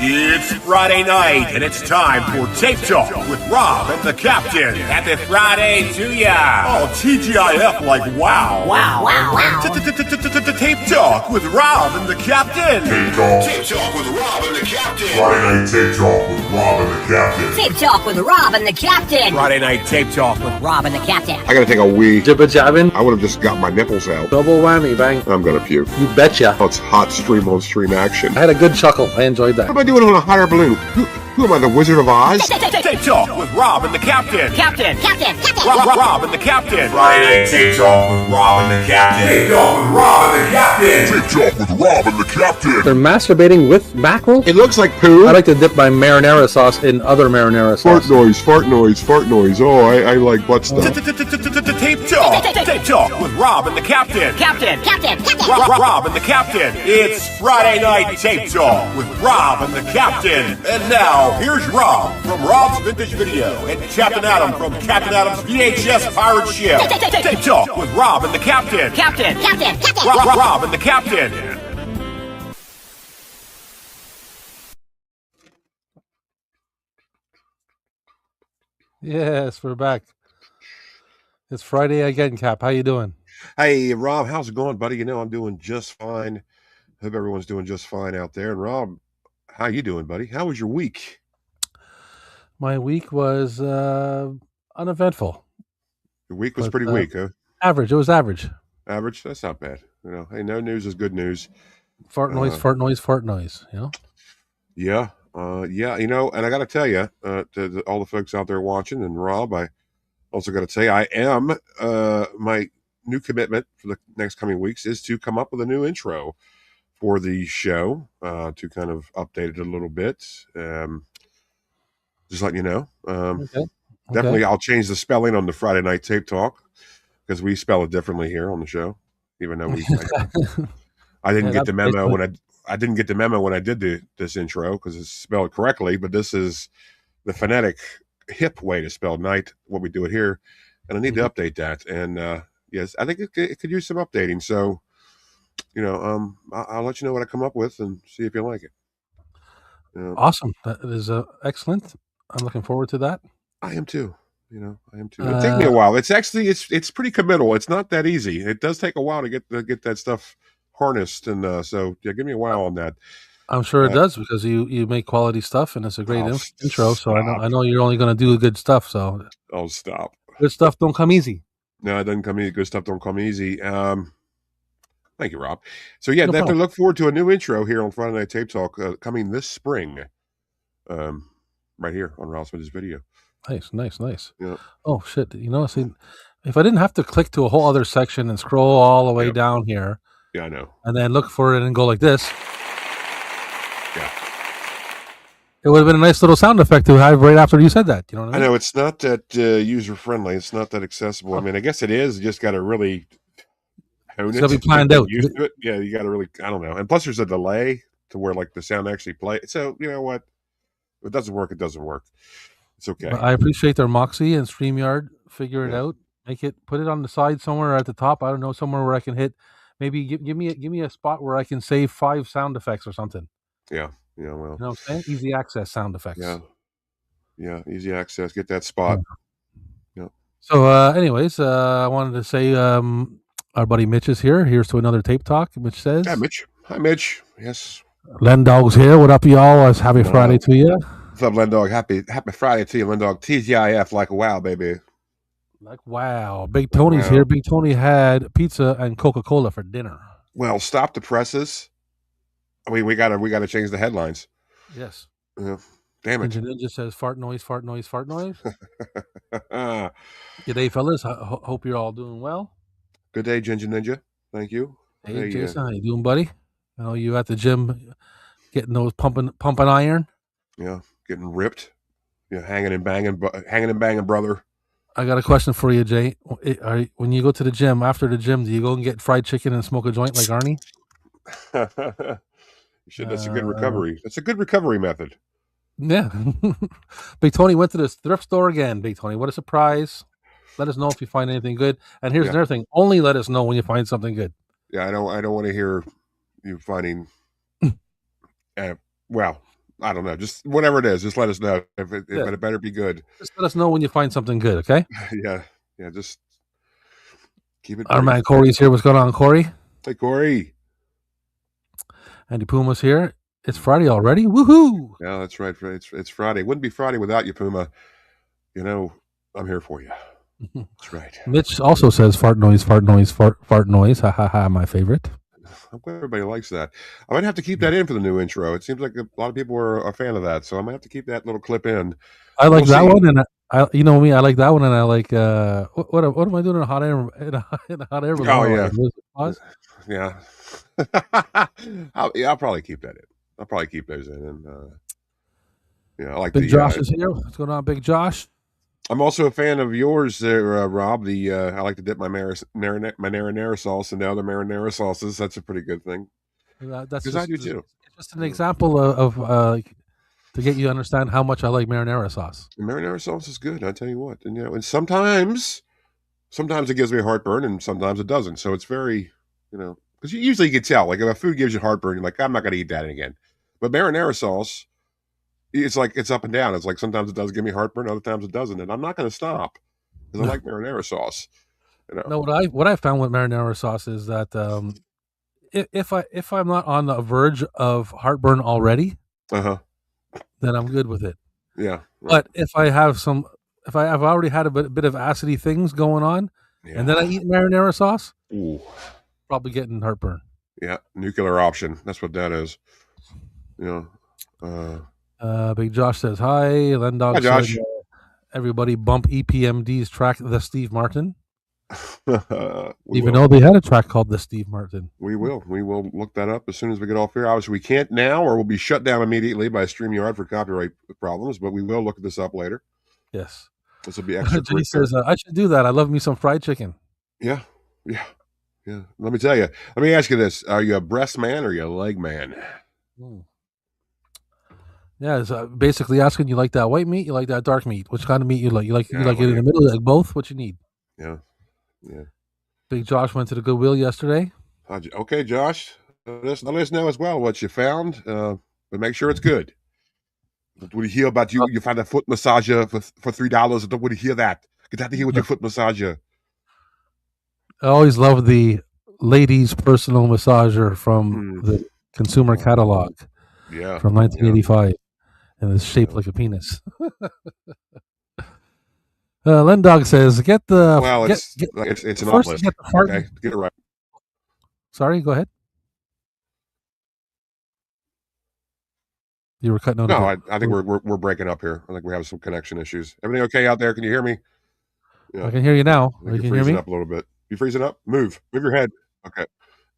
It's Friday night, and it's time for Tape Talk with Rob and the Captain. Happy Friday to ya! Oh, TGIF, like wow. Wow. Tape Talk with Rob and the Captain. Tape Talk with Rob and the Captain. Friday Night Tape Talk with Rob and the Captain. Tape Talk with Rob and the Captain. Friday night Tape Talk with Rob and the Captain. I gotta take a wee. Jibba jabbing. I would have just got my nipples out. Double whammy, bang. I'm gonna puke. You betcha. Oh, it's hot stream on stream action. I had a good chuckle. I enjoyed What that. am I doing on a hot air balloon? Who am I, the Wizard of Oz? Tape Talk with Rob and the Captain. Captain. Rob and the Captain. Friday Night Tape Talk with Rob and the Captain. Tape Talk with Rob and the Captain. Tape Talk with Rob and the Captain. They're masturbating with mackerel? It looks like poo. I like to dip my marinara sauce in other marinara Fart sauce. noise, fart noise, fart noise. Oh, I like butt stuff. Tape Talk with Rob and the Captain. Captain. Rob and the Captain. It's Friday night Tape Talk with Rob and the Captain. And now, here's Rob from Rob's Vintage Video and Captain Adam from Captain Adam's VHS Pirate Ship. Tape Talk with Rob and the Captain. Rob and the Captain. Yes, we're back. It's Friday again, Cap. How you doing? Hey, Rob, how's it going, buddy? You know, I'm doing just fine. Hope everyone's doing just fine out there. And Rob, how you doing, buddy? How was your week? My week was uneventful. Your week was But, pretty weak, huh? Average. It was average. Average? That's not bad. You know, hey, no news is good news. Fart noise, fart noise, fart noise. You know? Yeah. Yeah, you know, and I got to tell you, to all the folks out there watching, and Rob, I also got to say, I am, my new commitment for the next coming weeks is to come up with a new intro for the show, to kind of update it a little bit. Just letting you know. Okay. Definitely, I'll change the spelling on the Friday Night Tape Talk because we spell it differently here on the show, even though I didn't get the memo when I didn't get the memo when I did this intro because it's spelled correctly, but this is the phonetic hip way to spell night, what we do it here, and I need to update that. And yes, I think it could use some updating. So, you know, I'll let you know what I come up with and see if you like it. Awesome. That is excellent. I'm looking forward to that. I am too. You know, I am too. It'll take me a while. It's actually it's pretty committal. It's not that easy. It does take a while to get that stuff harnessed, and so yeah, give me a while on that. I'm sure it does because you make quality stuff and it's a great intro. So stop. I know you're only going to do good stuff. So Oh, stop. good stuff don't come easy. No, it doesn't come easy. Good stuff don't come easy. Thank you, Rob. So yeah, No definitely problem. look forward to a new intro here on Friday Night Tape Talk coming this spring. Right here on Rob's Vintage Video. Nice. Yeah. Oh shit! You know, see, if I didn't have to click to a whole other section and scroll all the way Yep. down here Yeah, I know. and then look for it and go like this, Yeah. it would have been a nice little sound effect to have right after you said that. You know what I I mean? know it's not that user friendly. It's not that accessible. I mean, I guess it is. You just got to really hone It's it. gotta be planned get out. used to it. Yeah, you got to really. I don't know. And plus, there's a delay to where like the sound actually play. So you know what? If it doesn't work, it doesn't work. It's okay. But I appreciate their moxie and StreamYard. Figure it Yeah. out. Put it on the side somewhere or at the top. I don't know, somewhere where I can hit. Maybe give me a spot where I can save 5 sound effects or something. Yeah. Yeah. Well. You know what I'm saying? Easy access sound effects. Yeah. Yeah. Easy access. Get that spot. Yeah. So, anyways, I wanted to say our buddy Mitch is here. Here's to another tape talk. Mitch says, Hi, Mitch. Hi, Mitch. Yes. Len Dog's here. What up, y'all? It's happy Friday to you. What's up, Len Dog? Happy Friday to you, Len Dog. TGIF, like wow, baby. Like, wow. Big Tony's Wow. here. Big Tony had pizza and Coca-Cola for dinner. Well, stop the presses. I mean, we gotta change the headlines. Yes. Yeah. Damn it. Ninja says, fart noise, fart noise, fart noise. Good day, fellas. Hope you're all doing well. Good day, Ginger Ninja. Thank you. Hey, Jason, how you doing, buddy? I know you at the gym getting those pumping iron. Yeah, getting ripped. Yeah, hanging and banging, brother. I got a question for you, Jay. When you go to the gym, after the gym, do you go and get fried chicken and smoke a joint like Arnie? You should. That's a good recovery. That's a good recovery method. Yeah. Big Tony went to the thrift store again. Big Tony, what a surprise. Let us know if you find anything good. And here's another thing. Only let us know when you find something good. Yeah, I don't want to hear you finding well, I don't know. Just whatever it is, just let us know if it better be good. Just let us know when you find something good, okay? Yeah. Just keep it. Our brief. man Corey's here. What's going on, Corey? Hey, Corey. Andy Puma's here. It's Friday already. Woohoo! Yeah, that's right. It's Friday. It wouldn't be Friday without you, Puma. I'm here for you. That's right. Mitch also says fart noise, fart noise, fart noise. Ha ha ha, my favorite. I'm glad everybody likes that. I might have to keep that in for the new intro. It seems like a lot of people are a fan of that, so I might have to keep that little clip in. I like that one, and I you know me, I like that one, and I like what am I doing in a hot air in a hot air balloon? Oh yeah, yeah. I'll probably keep that in. I'll probably keep those in, and I like Big Josh is here. What's going on, Big Josh? I'm also a fan of yours there, Rob. I like to dip my marinara sauce into other marinara sauces. That's a pretty good thing. That's because I do too. It's just an example of to get you to understand how much I like marinara sauce. And marinara sauce is good. I tell you what, and sometimes it gives me heartburn, and sometimes it doesn't. So it's very, because usually you can tell. Like if a food gives you heartburn, you're like, I'm not going to eat that again. But marinara sauce, it's like it's up and down. It's like sometimes it does give me heartburn, other times it doesn't, and I'm not going to stop because I like marinara sauce. No, what I found with marinara sauce is that if I'm not on the verge of heartburn already, then I'm good with it. Yeah. Right. But if I've already had a bit of acidy things going on, and then I eat marinara sauce, probably getting heartburn. Yeah, nuclear option. That's what that is. Big Josh says hi. Lendog said, everybody bump EPMD's track, The Steve Martin. Even though they had a track called The Steve Martin. We will look that up as soon as we get off here. Obviously, we can't now, or we'll be shut down immediately by StreamYard for copyright problems, but we will look this up later. Yes. This will be extra. He says, I should do that. I love me some fried chicken. Yeah. Let me tell you. Let me ask you this. Are you a breast man or are you a leg man? Yeah, it's basically asking, you like that white meat? You like that dark meat? Which kind of meat you like? You like it in the middle, like both? What you need? Yeah. Big Josh went to the Goodwill yesterday. Okay, Josh. Let us know as well what you found, but make sure it's good. Would you hear about you found a foot massager for $3? Would you hear that? Get out of here with your foot massager. I always love the ladies' personal massager from the consumer catalog. Yeah. From 1985. And it's shaped like a penis. Lendog says, "Get the it's an uplift. Okay, get it right." Sorry, go ahead. You were cutting out. No, I think we're breaking up here. I think we have some connection issues. Everything okay out there? Can you hear me? Yeah. I can hear you now. You can hear me up a little bit. You freezing up? Move your head. Okay,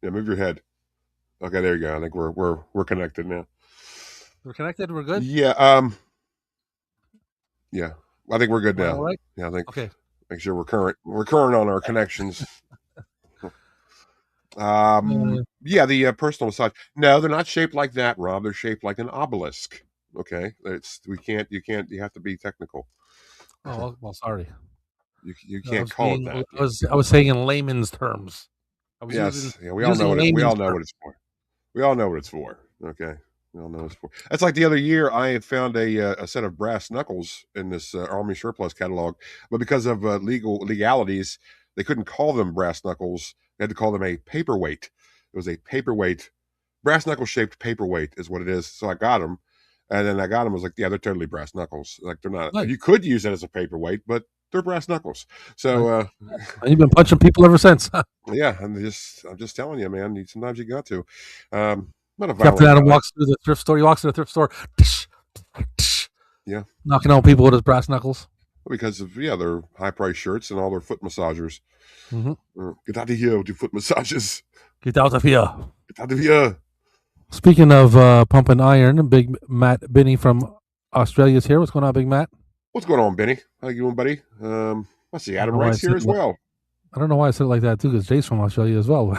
yeah, move your head. Okay, there you go. I think we're connected now. We're connected. We're good. Yeah. Yeah. I think we're good now. All right. Yeah, I think. Okay. Make sure we're current. We're current on our connections. Yeah, the personal massage. No, they're not shaped like that, Rob. They're shaped like an obelisk. Okay, you have to be technical. Oh well, sorry. You can't call it that. I was saying in layman's terms. We all know what it's for. We all know what it's for. Okay. That's like the other year I had found a set of brass knuckles in this Army surplus catalog, but because of legalities, they couldn't call them brass knuckles. They had to call them a paperweight. It was a paperweight, brass knuckle shaped paperweight is what it is. So I got them, and then I got them. I was like, yeah, they're totally brass knuckles. Like they're not. Nice. You could use it as a paperweight, but they're brass knuckles. So and you've been punching people ever since. Yeah, I'm just telling you, man. Sometimes you got to. Captain Adam walks through the thrift store. He walks to the thrift store. Yeah. Knocking out people with his brass knuckles. Because of their high price shirts and all their foot massagers. Mm-hmm. Get out of here with your foot massages. Get out of here. Get out of here. Speaking of pumping iron, Big Matt Binney from Australia's here. What's going on, Big Matt? What's going on, Benny? How you doing, buddy? Let's see. Adam Wright's here as well. I don't know why I said it like that too, because Jay's from Australia as well.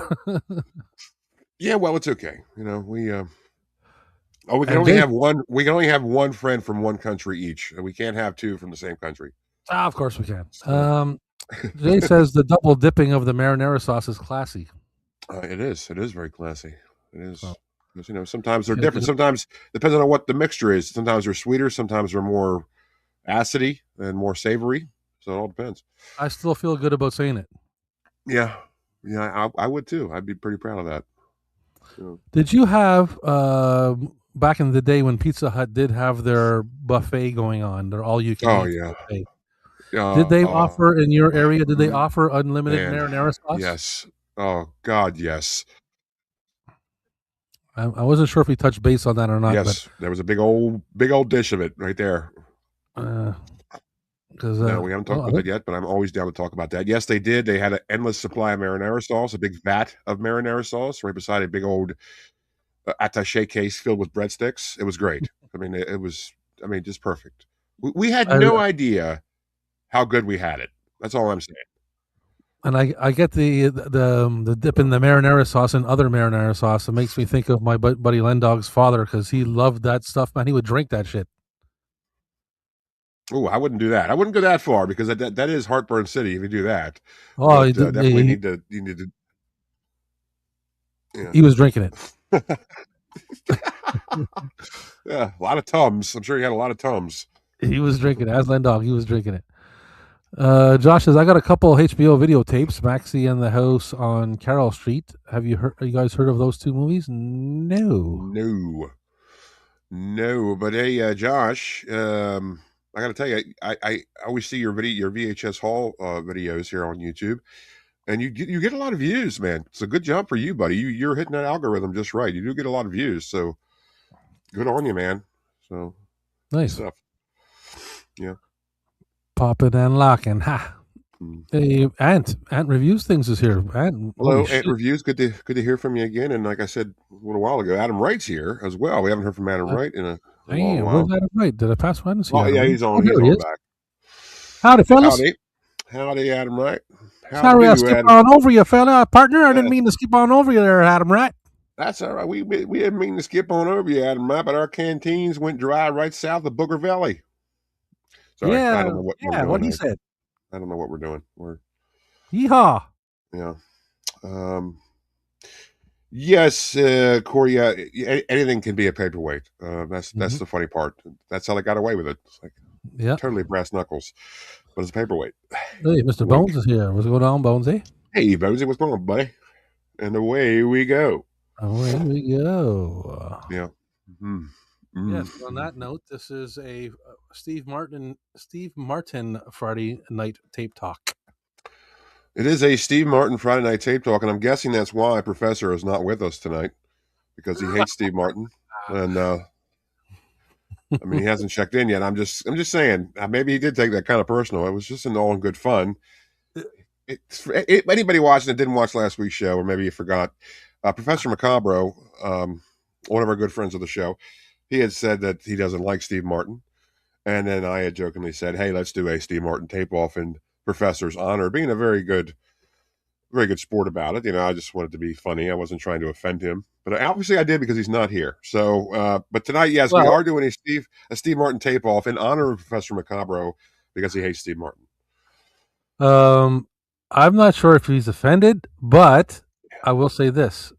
Yeah, well, it's okay. We can only have one. We can only have one friend from one country each. We can't have two from the same country. Of course we can. Jay says the double dipping of the marinara sauce is classy. It is. It is very classy. It is. Because sometimes they're different. Sometimes depends on what the mixture is. Sometimes they're sweeter. Sometimes they're more acidy and more savory. So it all depends. I still feel good about saying it. Yeah, I would too. I'd be pretty proud of that. Did you have back in the day when Pizza Hut did have their buffet going on, their all-you-can-eat buffet? Did they offer in your area? Did they offer unlimited marinara sauce? Yes. Oh God, yes. I wasn't sure if we touched base on that or not. Yes, but there was a big old dish of it right there. No, we haven't talked about that yet, but I'm always down to talk about that. Yes, they did. They had an endless supply of marinara sauce, a big vat of marinara sauce right beside a big old attaché case filled with breadsticks. It was great. I mean, it was, just perfect. We had no idea how good we had it. That's all I'm saying. And I get the dip in the marinara sauce and other marinara sauce. It makes me think of my buddy Lendog's father because he loved that stuff, man. He would drink that shit. Oh, I wouldn't do that. I wouldn't go that far because that is Heartburn City if you do that. Oh, definitely you need to. Yeah. He was drinking it. Yeah, a lot of Tums. I'm sure he had a lot of Tums. He was drinking it. As Lendog, he was drinking it. Josh says, I got a couple HBO videotapes, Maxie and the House on Carroll Street. Have you guys heard of those two movies? No. But hey, Josh, I got to tell you, I always see your VHS haul videos here on YouTube, and you get a lot of views, man. It's a good job for you, buddy. You're hitting that algorithm just right. You do get a lot of views, so good on you, man. So nice stuff. Yeah. Popping and locking, ha. Hey, Ant Reviews Things is here. Hello, Ant Reviews. Good to hear from you again. And like I said a little while ago, Adam Wright's here as well. We haven't heard from Adam Wright in a long while. Where's Adam Wright? Did I pass one? Oh, yeah, he's on. He's on back. Howdy, fellas. Howdy, Adam Wright. Sorry, I skipped on over you, fella. Partner, I didn't mean to skip on over you there, Adam Wright. That's all right. We didn't mean to skip on over you, Adam Wright, but our canteens went dry right south of Booger Valley. Sorry, I don't know what we're doing. What he said. I don't know what we're doing. Yeehaw. Yeah. Yes, Corey. Anything can be a paperweight. That's the funny part. That's how they got away with it. It's like totally brass knuckles, but it's a paperweight. Hey, Mr. Bones is here. What's going on, Bonesy? Hey, Bonesy, what's going on, buddy? And away we go. Away we go. Yeah. Mm-hmm. Yes. On that note, this is a Steve Martin Friday night tape talk. It is a Steve Martin Friday night tape talk, and I'm guessing that's why Professor is not with us tonight because he hates Steve Martin, and he hasn't checked in yet. I'm just saying maybe he did take that kind of personal. It was just all in good fun. Anybody watching that didn't watch last week's show, or maybe you forgot, Professor Macabro, one of our good friends of the show, he had said that he doesn't like Steve Martin. And then I had jokingly said, hey, let's do a Steve Martin tape off in Professor's honor, being a very good sport about it. I just wanted to be funny. I wasn't trying to offend him. But obviously I did because he's not here. So, but tonight, yes, we are doing a Steve Martin tape off in honor of Professor Macabro because he hates Steve Martin. I'm not sure if he's offended, but I will say this.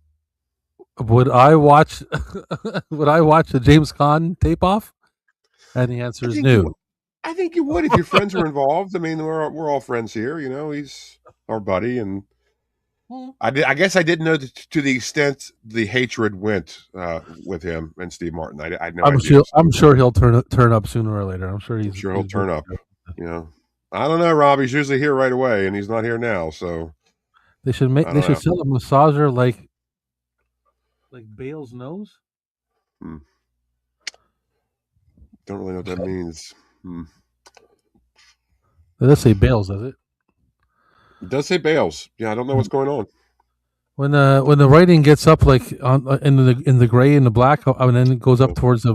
Would I watch the James Caan tape off? And the answer is no. I think you would if your friends were involved. We're all friends here. He's our buddy, and I guess I didn't know to the extent the hatred went with him and Steve Martin. I'm sure he'll turn up sooner or later. I'm sure he'll turn up. I don't know, Rob. He's usually here right away, and he's not here now. So they should sell a massager like Bale's nose. Don't really know what that means. It does say Bales, does it? It does say Bales. Yeah, I don't know what's going on. When the writing gets up like in the gray and the black, and then it goes up towards the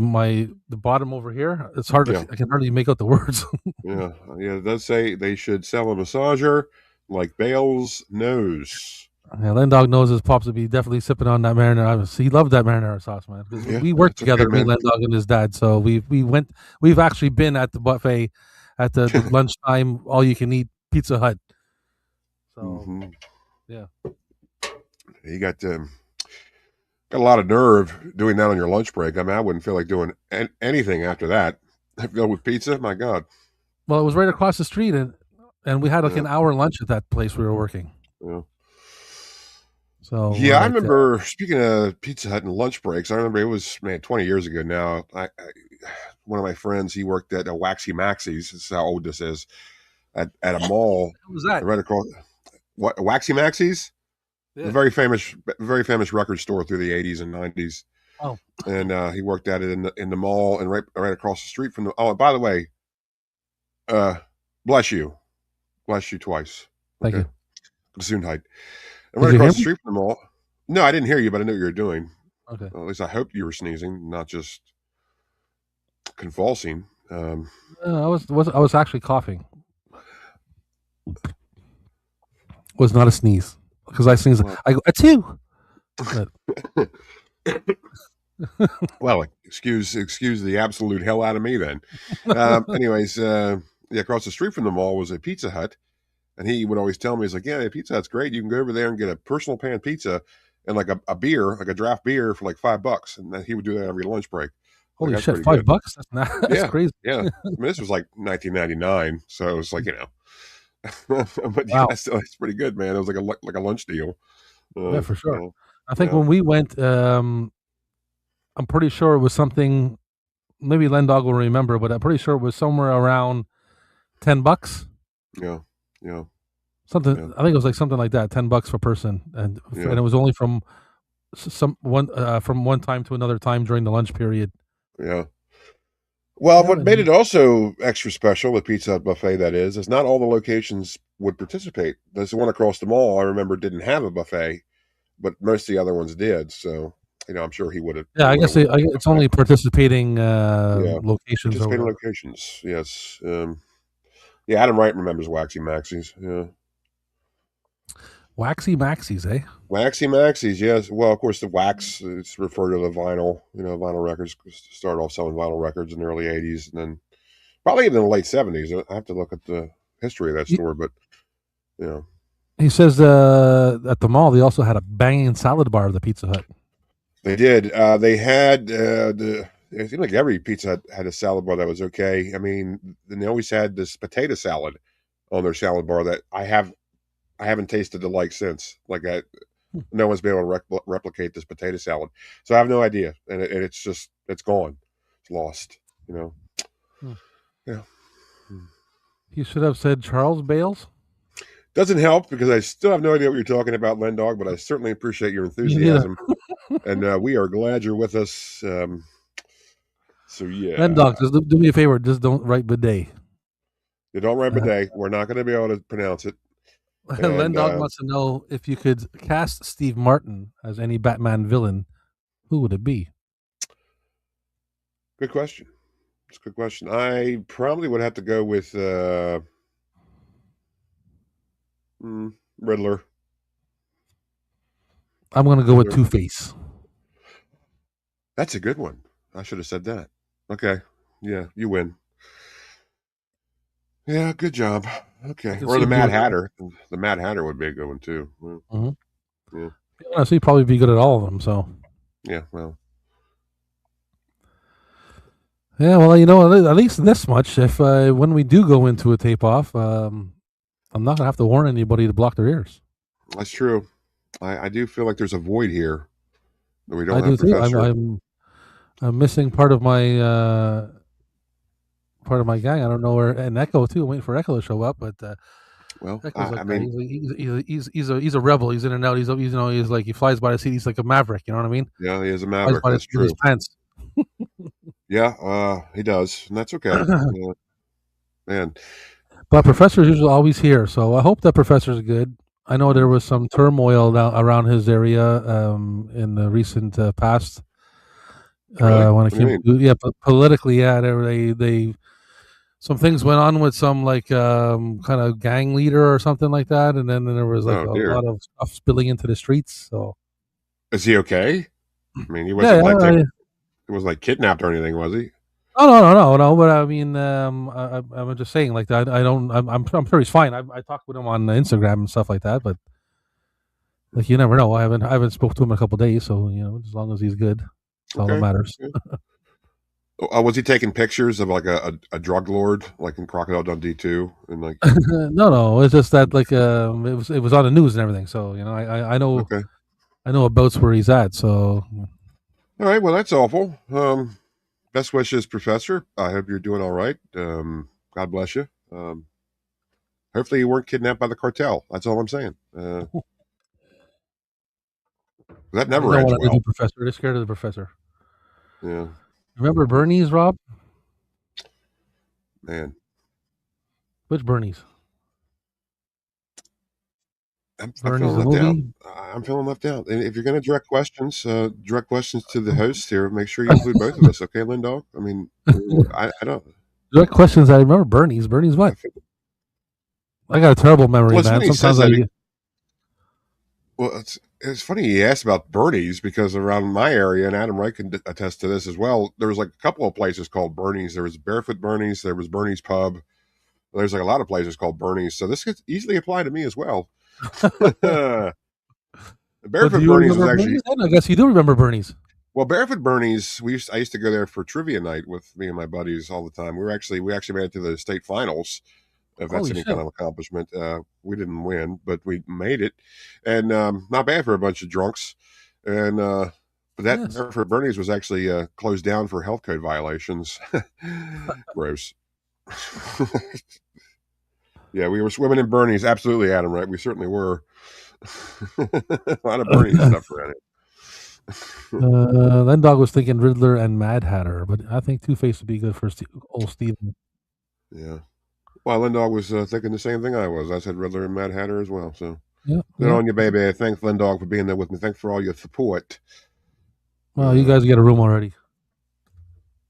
bottom over here, it's hard. I can hardly make out the words. Yeah. It does say they should sell a massager like Bale's nose. Yeah, Lendog knows his pops would be definitely sipping on that marinara. He loved that marinara sauce, man. We worked together, me, Lendog, and his dad. So we've actually been at the buffet at the lunchtime, all you can eat Pizza Hut. So yeah, you got Got a lot of nerve doing that on your lunch break. I mean, I wouldn't feel like doing anything after that. I feel with pizza, my God. Well, it was right across the street, and we had like an hour lunch at that place we were working. Yeah. So yeah, I remember. Speaking of Pizza Hut and lunch breaks, I remember it was 20 years ago now. One of my friends, he worked at a Waxy Maxie's. This is how old this is. At a mall. What was that? Right across. What, Waxy Maxie's? Yeah. A very famous record store through the 80s and 90s. Oh. And he worked at it in the mall and right across the street from the. Oh, and by the way, bless you twice. Thank you. Gesundheit. And right across the street from the mall. No, I didn't hear you, but I knew what you were doing. Okay. Well, at least I hoped you were sneezing, not just convulsing. I was actually coughing. Was not a sneeze because I sneeze. I go achoo. Well, excuse the absolute hell out of me then. Anyways, across the street from the mall was a Pizza Hut, and he would always tell me, he's like, yeah, Pizza Hut's great. You can go over there and get a personal pan pizza and like a beer, like a draft beer for like $5, and then he would do that every lunch break. Holy like, shit, $5? That's crazy. Yeah, I mean, this was like 1999, so it was like, you know. But wow. Yeah, still, it's pretty good, man. It was like a lunch deal. Yeah, for sure. I think when we went, I'm pretty sure it was something. Maybe Len Dog will remember, but I'm pretty sure it was somewhere around $10. Yeah. Something. Yeah. I think it was like something like that, $10 per person, and it was only from one time to another time during the lunch period. Yeah. Well, what made it also extra special, the Pizza Hut buffet, that is not all the locations would participate. There's one across the mall I remember didn't have a buffet, but most of the other ones did. So, I'm sure he would have. Yeah, I guess it's only participating locations. Participating locations, yes. Adam Wright remembers Waxy Maxie's. Yeah. Waxy Maxie's, eh? Waxy Maxie's, yes. Well, of course, the wax, it's referred to the vinyl, vinyl records. Started off selling vinyl records in the early 80s, and then probably even in the late 70s. I have to look at the history of that store, but, He says at the mall, they also had a banging salad bar at the Pizza Hut. They did. They had, it seemed like every Pizza Hut had a salad bar that was okay. I mean, they always had this potato salad on their salad bar that I haven't tasted the like since. Like no one's been able to replicate this potato salad. So I have no idea, and it's gone, it's lost. Yeah. You should have said Charles Bales. Doesn't help because I still have no idea what you're talking about, Len Dog. But I certainly appreciate your enthusiasm, and we are glad you're with us. So yeah, Len Dog, just do me a favor. Just don't write bidet. You don't write bidet. We're not going to be able to pronounce it. Len Dog wants to know if you could cast Steve Martin as any Batman villain, who would it be? Good question. It's a good question. I probably would have to go with Riddler. I'm going to go with Two-Face. That's a good one. I should have said that. Okay. Yeah, you win. Yeah, good job. Okay. Or the Mad Hatter. The Mad Hatter would be a good one, too. Mm-hmm. Yeah. Honestly, he'd probably be good at all of them, so. Yeah, well. Yeah, well, at least this much. If when we do go into a tape-off, I'm not going to have to warn anybody to block their ears. That's true. I do feel like there's a void here that we don't have. I do, too. I'm missing part of my gang. I don't know where, and Echo too. I'm waiting for Echo to show up, but I mean, he's a rebel. He's in and out. He's like he flies by the seat. He's like a maverick. You know what I mean? Yeah, he is a maverick. That's true. His pants. Yeah, he does, and that's okay. Man, but Professor's usually always here, so I hope that Professor's good. I know there was some turmoil around his area in the recent past. Really? When it came to, politically, they some things went on with some like kind of gang leader or something like that, and then there was like a lot of stuff spilling into the streets. So, is he okay? I mean, he wasn't he wasn't like kidnapped or anything, was he? Oh no. But I mean, I'm just saying like that. I'm sure he's fine. I talked with him on Instagram and stuff like that, but Like you never know. I haven't spoke to him in a couple of days, so as long as he's good, that's all that matters. Yeah. Was he taking pictures of like a drug lord, like in Crocodile Dundee 2, and like? No, it's just that like it was on the news and everything. So I know I know about where he's at. So all right, well that's awful. Best wishes, Professor. I hope you're doing all right. God bless you. Hopefully you weren't kidnapped by the cartel. That's all I'm saying. That never ends well. Professor, they're scared of the professor. Yeah. Remember Bernie's, Rob? Man. Which Bernie's? I'm feeling left out. I'm feeling left out. And if you're going to direct questions to the host here, make sure you include both of us, okay, Lindog? I mean, I don't. Direct questions. I remember Bernie's. Bernie's what? I got a terrible memory, man. Sometimes well, it's funny he asked about Bernie's because around my area, and Adam Wright can attest to this as well, there was like a couple of places called Bernie's. There was Barefoot Bernie's. There was Bernie's Pub. There's like a lot of places called Bernie's. So this could easily apply to me as well. Barefoot Bernie's was actually. I guess you do remember Bernie's. Well, Barefoot Bernie's, I used to go there for trivia night with me and my buddies all the time. We actually made it to the state finals. If that's any kind of accomplishment, we didn't win, but we made it, and not bad for a bunch of drunks. And but that Barefoot Bernie's was actually closed down for health code violations. Gross. Yeah, we were swimming in Bernie's. Absolutely, Adam, right? We certainly were. A lot of Bernie's stuff around it. Then Dog was thinking Riddler and Mad Hatter, but I think Two-Face would be good for old Steven. Yeah. Well, Lindog was thinking the same thing I was. I said Riddler and Mad Hatter as well. So good on you, baby. Thanks, Lindog, for being there with me. Thanks for all your support. Well, you guys get a room already.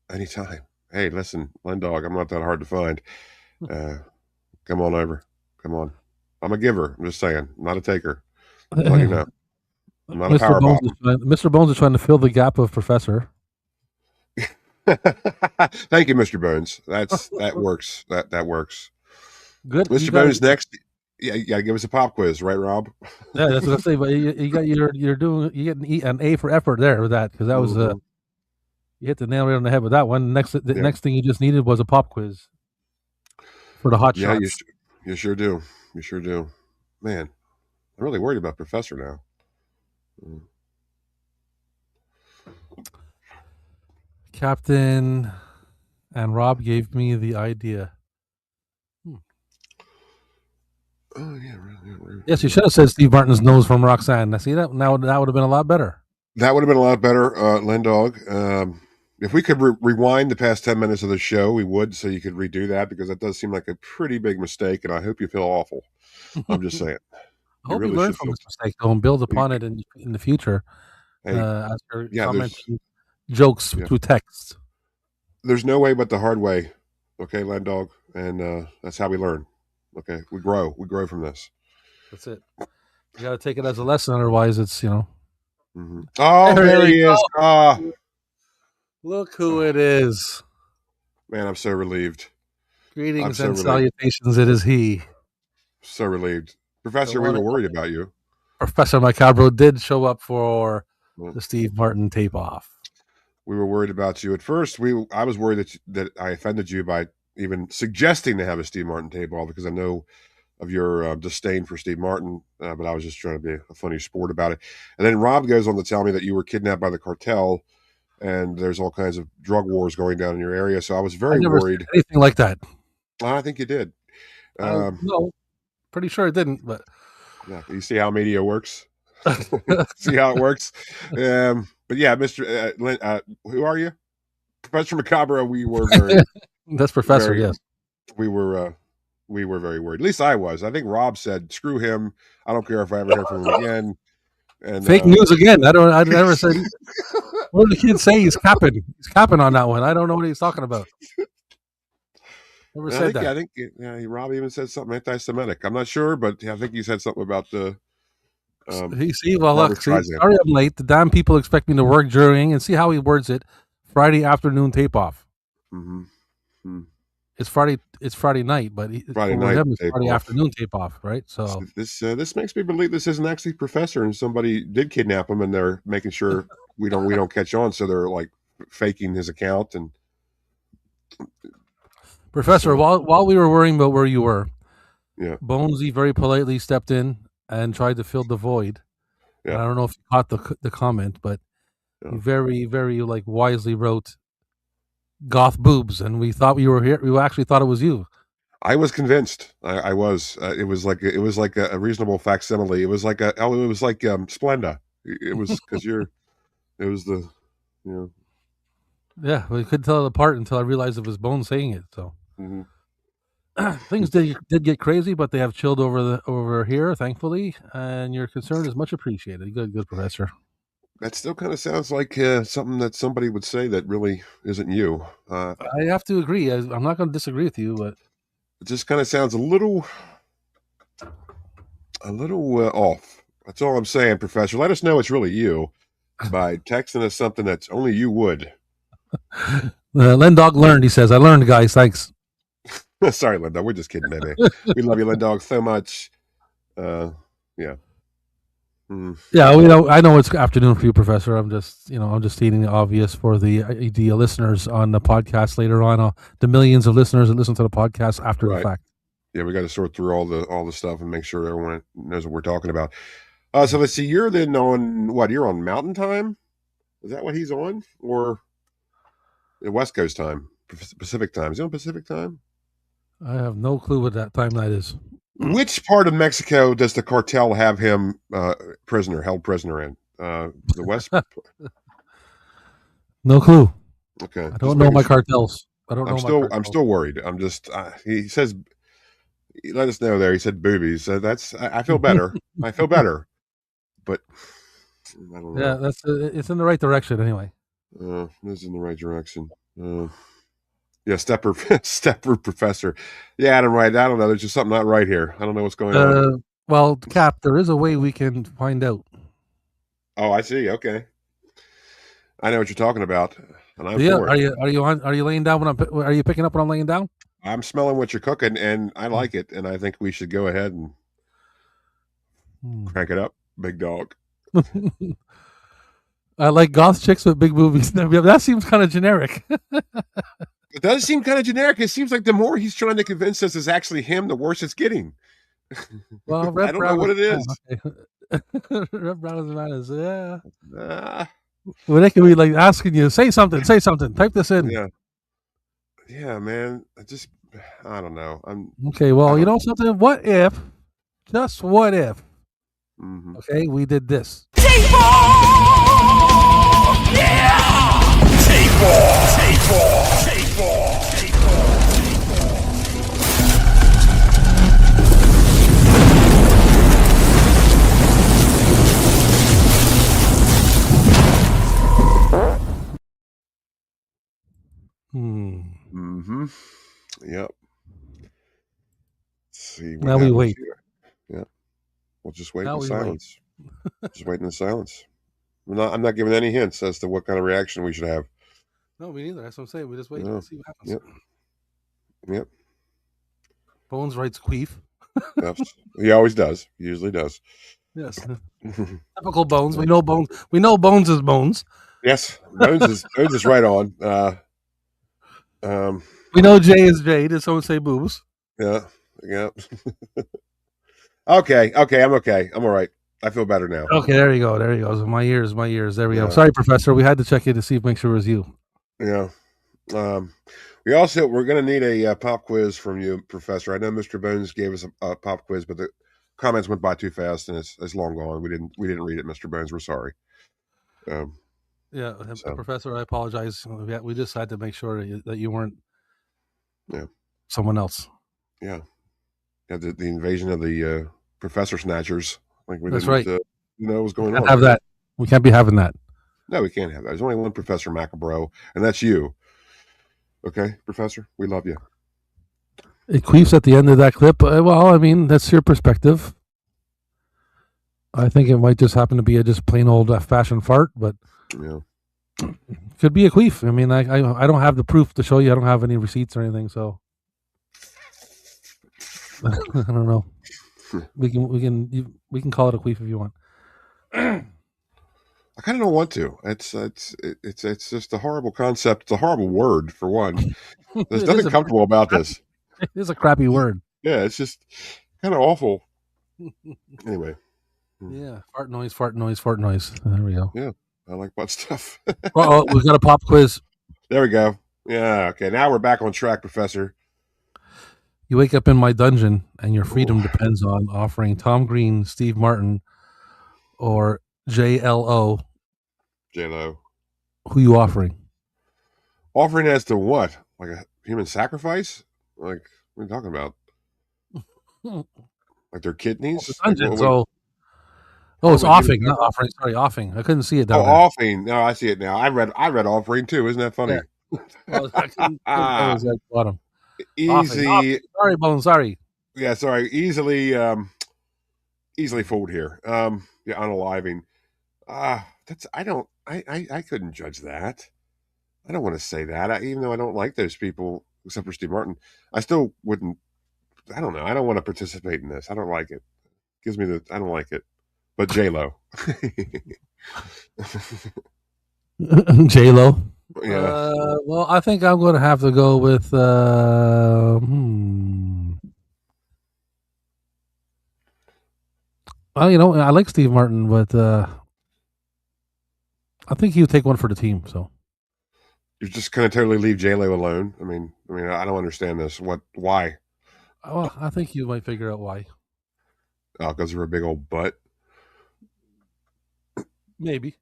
Anytime. Hey, listen, Lindog, I'm not that hard to find. Come on over. Come on. I'm a giver. I'm just saying, not a taker. Let you know. I'm not a power bottom. Mr. Bones is trying to fill the gap of Professor. Thank you, Mr. Bones. That works. That works. Good. Mr. Bones next. Yeah, you gotta give us a pop quiz, right, Rob? Yeah, that's what I say. But you get an A for effort there with that, because that was you hit the nail right on the head with that one. Next thing you just needed was a pop quiz for the hot shots. Yeah, you sure do. You sure do. Man, I'm really worried about Professor now. Captain and Rob gave me the idea. Oh yeah, right. Yes, you should have said Steve Martin's nose from Roxanne. Now see that? Now that would have been a lot better. That would have been a lot better, Lindog. If we could rewind the past 10 minutes of the show, we would, so you could redo that, because that does seem like a pretty big mistake, and I hope you feel awful. I'm just saying. I hope you learn from this mistake, though, and build upon it in the future. Hey, after commenting jokes through text. There's no way but the hard way, okay, Lindog, and that's how we learn. Okay, we grow from this. That's it. You got to take it as a lesson, otherwise it's Mm-hmm. Oh, there he is. Oh. Look who it is. Man, I'm so relieved. Greetings and salutations. It is he. So relieved. Professor, we were worried about you. Professor Macabro did show up for the Steve Martin tape off. We were worried about you. At first, I was worried that I offended you by even suggesting to have a Steve Martin tape off, because I know of your disdain for Steve Martin, but I was just trying to be a funny sport about it. And then Rob goes on to tell me that you were kidnapped by the cartel, and there's all kinds of drug wars going down in your area. So I was very worried. Said anything like that? I think you did. No, pretty sure it didn't. But yeah, you see how media works. See how it works. But yeah, Mr. Who are you? Professor Macabro. We were very. That's Professor. Yes, we were very worried. At least I was. I think Rob said, "Screw him. I don't care if I ever hear from him again." And fake news again. I never said. What did the kid say? He's capping. He's capping on that one. I don't know what he's talking about. Never said that. I think Rob even said something anti-Semitic. I'm not sure, but I think he said something about the. Look. Sorry, I'm late. The damn people expect me to work during, and see how he words it. Friday afternoon tape off. Mm-hmm. It's Friday night, but Friday night him, it's Friday off. afternoon tape off, right? So this makes me believe this isn't actually Professor, and somebody did kidnap him, and they're making sure we don't catch on. So they're like faking his account. And Professor, while we were worrying about where you were, yeah, Bonesy very politely stepped in and tried to fill the void. Yeah. I don't know if you caught the comment, but he very, very wisely wrote "goth boobs," and we thought you were here. We actually thought it was you. I was convinced. I was. It was like a reasonable facsimile. It was like Splenda. It was because you're. It was the, Yeah, we couldn't tell it apart until I realized it was Bones saying it. So things did get crazy, but they have chilled over here, thankfully. And your concern is much appreciated. Good, Professor. That still kind of sounds like something that somebody would say that really isn't you. I have to agree. I'm not going to disagree with you, but it just kind of sounds a little off. That's all I'm saying, Professor. Let us know it's really you by texting us something that's only you would. Lendog learned, he says. I learned, guys. Thanks. Sorry, Lendog. We're just kidding, baby. We love you, Lendog, so much. Yeah. Yeah, I know it's afternoon for you, Professor. I'm just stating the obvious for the listeners on the podcast later on, the millions of listeners that listen to the podcast after the fact. Yeah, we got to sort through all the stuff and make sure everyone knows what we're talking about. So let's see. You're then on what? You're on Mountain Time? Is that what he's on, or West Coast time, Pacific time? Is he on Pacific time? I have no clue what that time that is. Which part of Mexico does the cartel have him held prisoner in? The West? No clue. Okay. I don't know my cartels. I'm still worried. I'm just, he says, let us know there. He said boobies. So I feel better. I feel better. But I don't know. Yeah, it's in the right direction anyway. It's in the right direction. Yeah, Stepper Professor. Yeah, Adam, right. I don't know. There's just something not right here. I don't know what's going on. Well, Cap, there is a way we can find out. Oh, I see. Okay, I know what you're talking about. And I'm for it. Are you laying down are you picking up when I'm laying down? I'm smelling what you're cooking, and I like it. And I think we should go ahead and crank it up, big dog. I like goth chicks with big boobies. That seems kind of generic. It does seem kind of generic. It seems like the more he's trying to convince us is actually him, the worse it's getting. Well, I don't know what it is. Rep Brown is yeah. Well, they can be like asking you, say something, type this in. Yeah, man. I don't know. Okay. Well, you know something? What if? Just what if? Mm-hmm. Okay, we did this. Yeah! Take Mm-hmm. Yep. Let's see. Now we wait. Yeah. We'll just wait in silence. Just wait in silence. I'm not giving any hints as to what kind of reaction we should have. No, me neither. That's what I'm saying. We just wait and see what happens. Yep. Bones writes queef. Yes. He always does. He usually does. Yes. Typical Bones. We know Bones. We know Bones is Bones. Yes. Bones is right on. We know Jay is Jay. Did someone say boobs? Yeah. Okay. I'm okay. I'm all right. I feel better now. Okay, there you go. So my ears. There we go. Sorry, Professor. We had to check in to make sure it was you. Yeah. We're going to need a pop quiz from you, Professor. I know Mr. Bones gave us a pop quiz, but the comments went by too fast and it's long gone. We didn't read it, Mr. Bones. We're sorry. Professor, I apologize. We just had to make sure that you weren't someone else. Yeah. The invasion of the Professor Snatchers. That's right. Know what's going on. Have that. We can't be having that. No, we can't have that. There's only one Professor Macabro, and that's you. Okay, Professor? We love you. It queefs at the end of that clip. Well, I mean, that's your perspective. I think it might just happen to be a just plain old fashioned fart, but could be a queef. I mean, I don't have the proof to show you. I don't have any receipts or anything, so. I don't know. We can call it a queef if you want. I kind of don't want to. It's just a horrible concept. It's a horrible word for one. There's nothing comfortable about this. It is a crappy word. Yeah, it's just kind of awful. Anyway. Yeah, fart noise, fart noise, fart noise. There we go. Yeah, I like butt stuff. Oh, we got a pop quiz. There we go. Yeah, okay. Now we're back on track, Professor. You wake up in my dungeon, and your freedom depends on offering Tom Green, Steve Martin, or JLO. JLO. Who you offering? Offering as to what? Like a human sacrifice? Like, what are you talking about? Like their kidneys? Dungeon, it's offing, not offering. Sorry, offing. I couldn't see it down there. Offing. No, I see it now. I read offering too. Isn't that funny? Yeah. Well, I was at the bottom. Easy. Offing. Sorry, Bone. Sorry. Yeah, sorry. Easily fooled here. Yeah, unaliving. I couldn't judge that. I don't want to say that. Even though I don't like those people, except for Steve Martin, I still wouldn't. I don't know. I don't want to participate in this. I don't like it. I don't like it. But J-Lo. J-Lo? Yeah. Well, I think I'm going to have to go with... Well, I like Steve Martin, but I think he would take one for the team, so... You're just going to totally leave J-Lo alone? I mean, I don't understand this. Why? Well, I think you might figure out why. Oh, because of her big old butt? Maybe.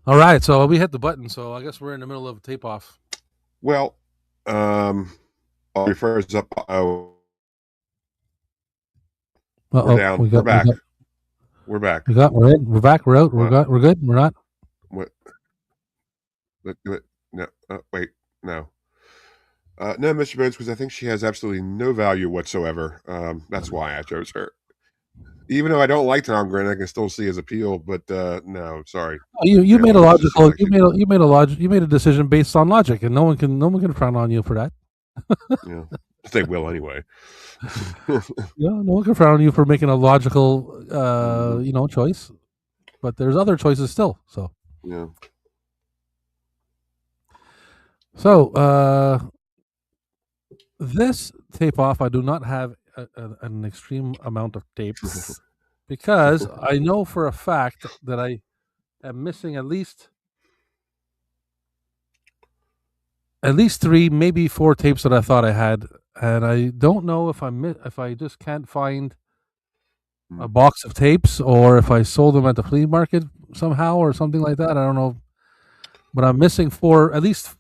All right, so we hit the button, so I guess we're in the middle of a tape off. Well, I'll refer us up. We're down. We're back. We're back. We're in. We're back. We're out. We're good. We're not. What? No. Wait. No. No, Mr. Bones, because I think she has absolutely no value whatsoever. That's why I chose her. Even though I don't like Tom Green, I can still see his appeal. But no, sorry. You made a logical. You made a decision based on logic, and no one can frown on you for that. Yeah, they will anyway. Yeah, no one can frown on you for making a logical, choice. But there's other choices still. So yeah. So this tape off, I do not have an extreme amount of tapes because I know for a fact that I am missing at least 3, maybe 4 tapes that I thought I had, and I don't know if I just can't find a box of tapes or if I sold them at the flea market somehow or something like that. I don't know, but I'm missing 4, at least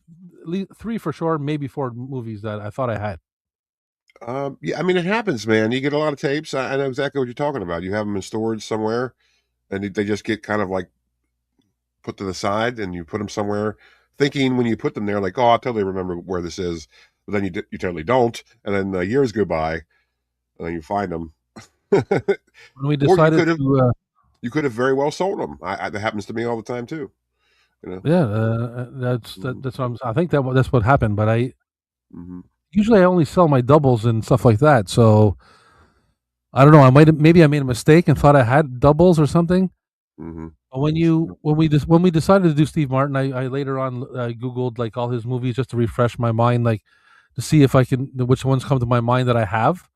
3 for sure, maybe 4 movies that I thought I had. Yeah, I mean, it happens, man. You get a lot of tapes. I know exactly what you're talking about. You have them in storage somewhere, and they just get kind of like put to the side, and you put them somewhere, thinking when you put them there, like, oh, I totally remember where this is. But then you totally don't, and then years go by, and then you find them. When we decided you could have very well sold them. That happens to me all the time too. Yeah, that's what I think that's what happened. But usually I only sell my doubles and stuff like that. So I don't know. Maybe I made a mistake and thought I had doubles or something. Mm-hmm. When we decided to do Steve Martin, I later on Googled like all his movies just to refresh my mind, like to see if which ones come to my mind that I have.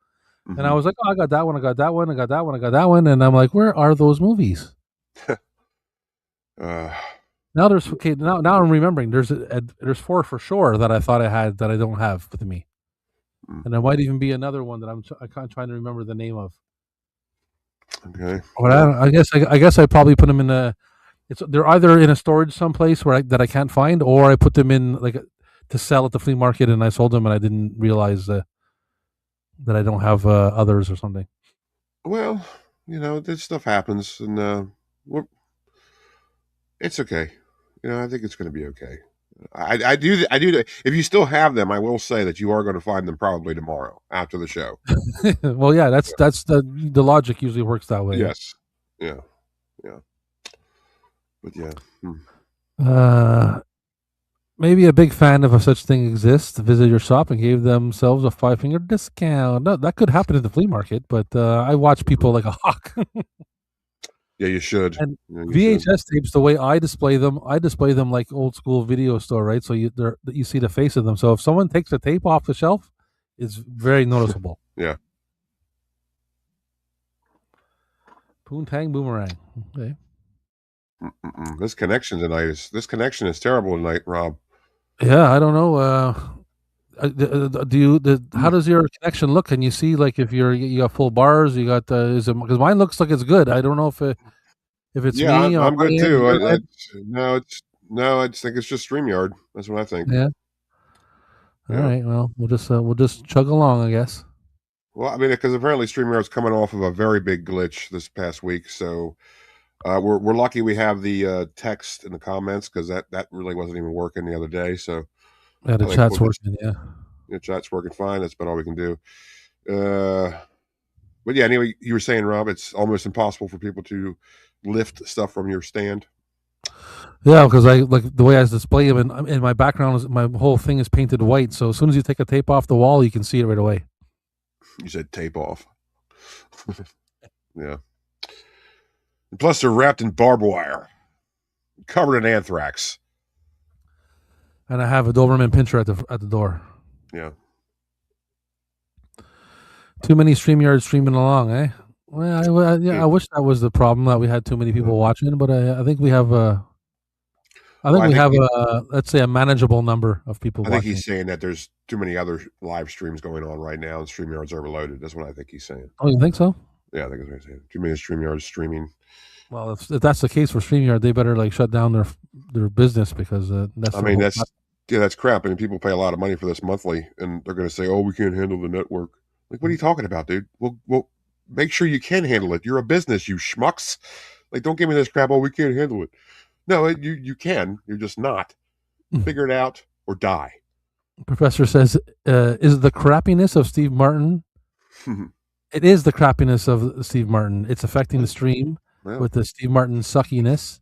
And I was like, oh, I got that one, I got that one, I got that one, I got that one, and I'm like, where are those movies? Now I'm remembering. There's 4 for sure that I thought I had that I don't have with me, and there might even be another one that I'm trying to remember the name of. Okay. Well, I guess I probably put them in they're either in a storage someplace that I can't find, or I put them in like to sell at the flea market, and I sold them, and I didn't realize that I don't have others or something. Well, this stuff happens, and it's okay. I think it's going to be okay. I do. If you still have them, I will say that you are going to find them probably tomorrow after the show. Well, yeah, that's the logic usually works that way. Yes. Yeah. But yeah. maybe a big fan of a such thing exists visited your shop and gave themselves a 5-finger discount. No, that could happen in the flea market, but I watch people like a hawk. Yeah, you should. And Yeah, you VHS tapes, the way I display them like old school video store, right? So you see the face of them. So if someone takes a tape off the shelf, it's very noticeable. Yeah. Poontang Boomerang. Okay. This connection is terrible tonight, Rob. Yeah, I don't know. How does your connection look? Can you see like if you got full bars? You got is it because mine looks like it's good. I don't know if it's Yeah, me on I'm my good end or too. your end. No, I just think it's just StreamYard. That's what I think. Yeah. All Yeah. right. Well, we'll just chug along, I guess. Well, I mean, because apparently StreamYard's coming off of a very big glitch this past week, so we're lucky we have the text in the comments because that really wasn't even working the other day. So Yeah, the I think chat's working. Yeah. the chat's working fine. That's about all we can do. But yeah, anyway, you were saying, Rob, it's almost impossible for people to lift stuff from your stand. Yeah, because I like the way I display them, and my background is my whole thing is painted white. So as soon as you take a tape off the wall, you can see it right away. You said tape off. Yeah. And plus, they're wrapped in barbed wire, covered in anthrax. And I have a Doberman Pinscher at the door. Yeah. Too many StreamYards streaming along, eh? Well, I wish that was the problem, that we had too many people watching, but I think we have let's say a manageable number of people watching. I think he's saying that there's too many other live streams going on right now and StreamYard's overloaded. That's what I think he's saying. Oh, you think so? Yeah, I think that's what he's saying. Too many StreamYards streaming. Well, if that's the case for StreamYard, they better like shut down their business because that's. I mean, that's crap. I mean, people pay a lot of money for this monthly, and they're going to say, "Oh, we can't handle the network." Like, what are you talking about, dude? Well, make sure you can handle it. You're a business, you schmucks. Like, don't give me this crap. Oh, we can't handle it. No, you can. You're just not. Figure it out or die. Professor says, "Is the crappiness of Steve Martin?" It is the crappiness of Steve Martin. It's affecting the stream with the Steve Martin suckiness.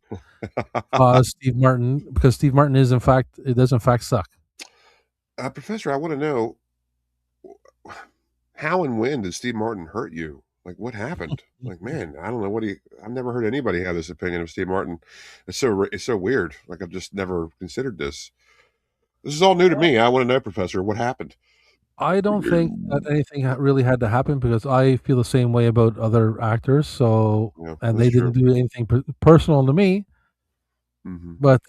Steve Martin, because Steve Martin does in fact suck. Professor, I want to know, how and when did Steve Martin hurt you? Like, what happened? Like, man, I don't know I've never heard anybody have this opinion of Steve Martin. It's so weird. Like, I've just never considered this. This is all new to me. I want to know, Professor, what happened? I don't think that anything really had to happen because I feel the same way about other actors. So, and they didn't do anything personal to me. Mm-hmm. But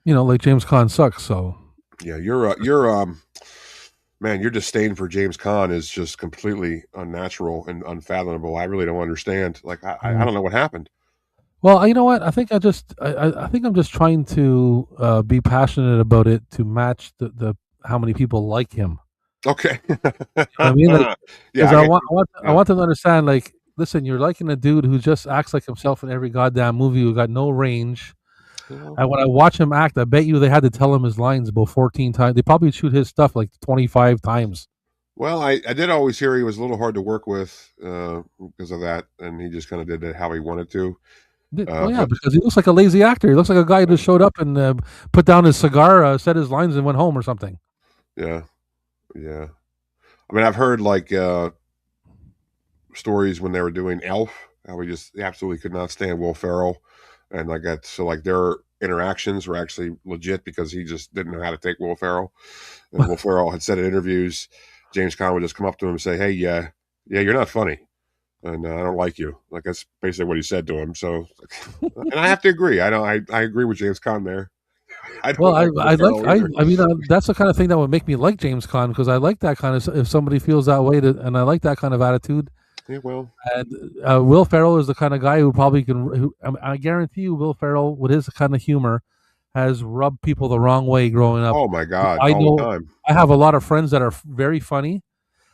like James Caan sucks. So yeah, your disdain for James Caan is just completely unnatural and unfathomable. I really don't understand. Like, I don't know what happened. Well, you know what? I think I think I'm just trying to be passionate about it to match the how many people like him. Okay. I mean, like, I want them to understand, like, listen, you're liking a dude who just acts like himself in every goddamn movie, who got no range. And when I watch him act, I bet you they had to tell him his lines about 14 times. They probably shoot his stuff like 25 times. Well, I did always hear he was a little hard to work with because of that, and he just kind of did it how he wanted to. Because he looks like a lazy actor. He looks like a guy who just showed up and put down his cigar, said his lines, and went home or something. Yeah. Yeah. I mean, I've heard like stories when they were doing Elf, how he just absolutely could not stand Will Ferrell. And like that, so like their interactions were actually legit because he just didn't know how to take Will Ferrell. And Will Ferrell had said in interviews, James Caan would just come up to him and say, "Hey, yeah, you're not funny, and I don't like you." Like, that's basically what he said to him. So, and I have to agree. I agree with James Caan there. That's the kind of thing that would make me like James Caan, because I like that kind of, if somebody feels that way, and I like that kind of attitude. Yeah, well, and Will Ferrell is the kind of guy who probably can. I guarantee you, Will Ferrell, with his kind of humor, has rubbed people the wrong way growing up. Oh my God! I know. The time. I have a lot of friends that are very funny,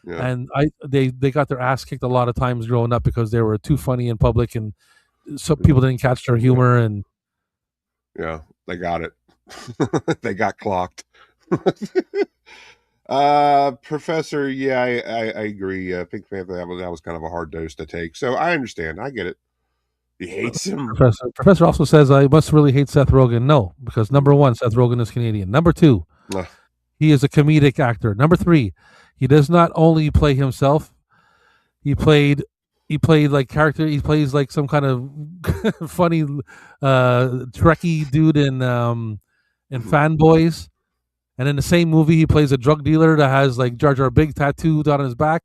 and they got their ass kicked a lot of times growing up because they were too funny in public, and some people didn't catch their humor. And they got it. They got clocked. Professor, I agree. Pink Panther, that was kind of a hard dose to take. So I understand. I get it. He hates him. Professor also says I must really hate Seth Rogen. No, because number one, Seth Rogen is Canadian. Number two, he is a comedic actor. Number three, he does not only play himself. He played like character. He plays like some kind of funny Trekkie dude in Fanboys. And in the same movie, he plays a drug dealer that has like Jar Jar Big tattooed on his back,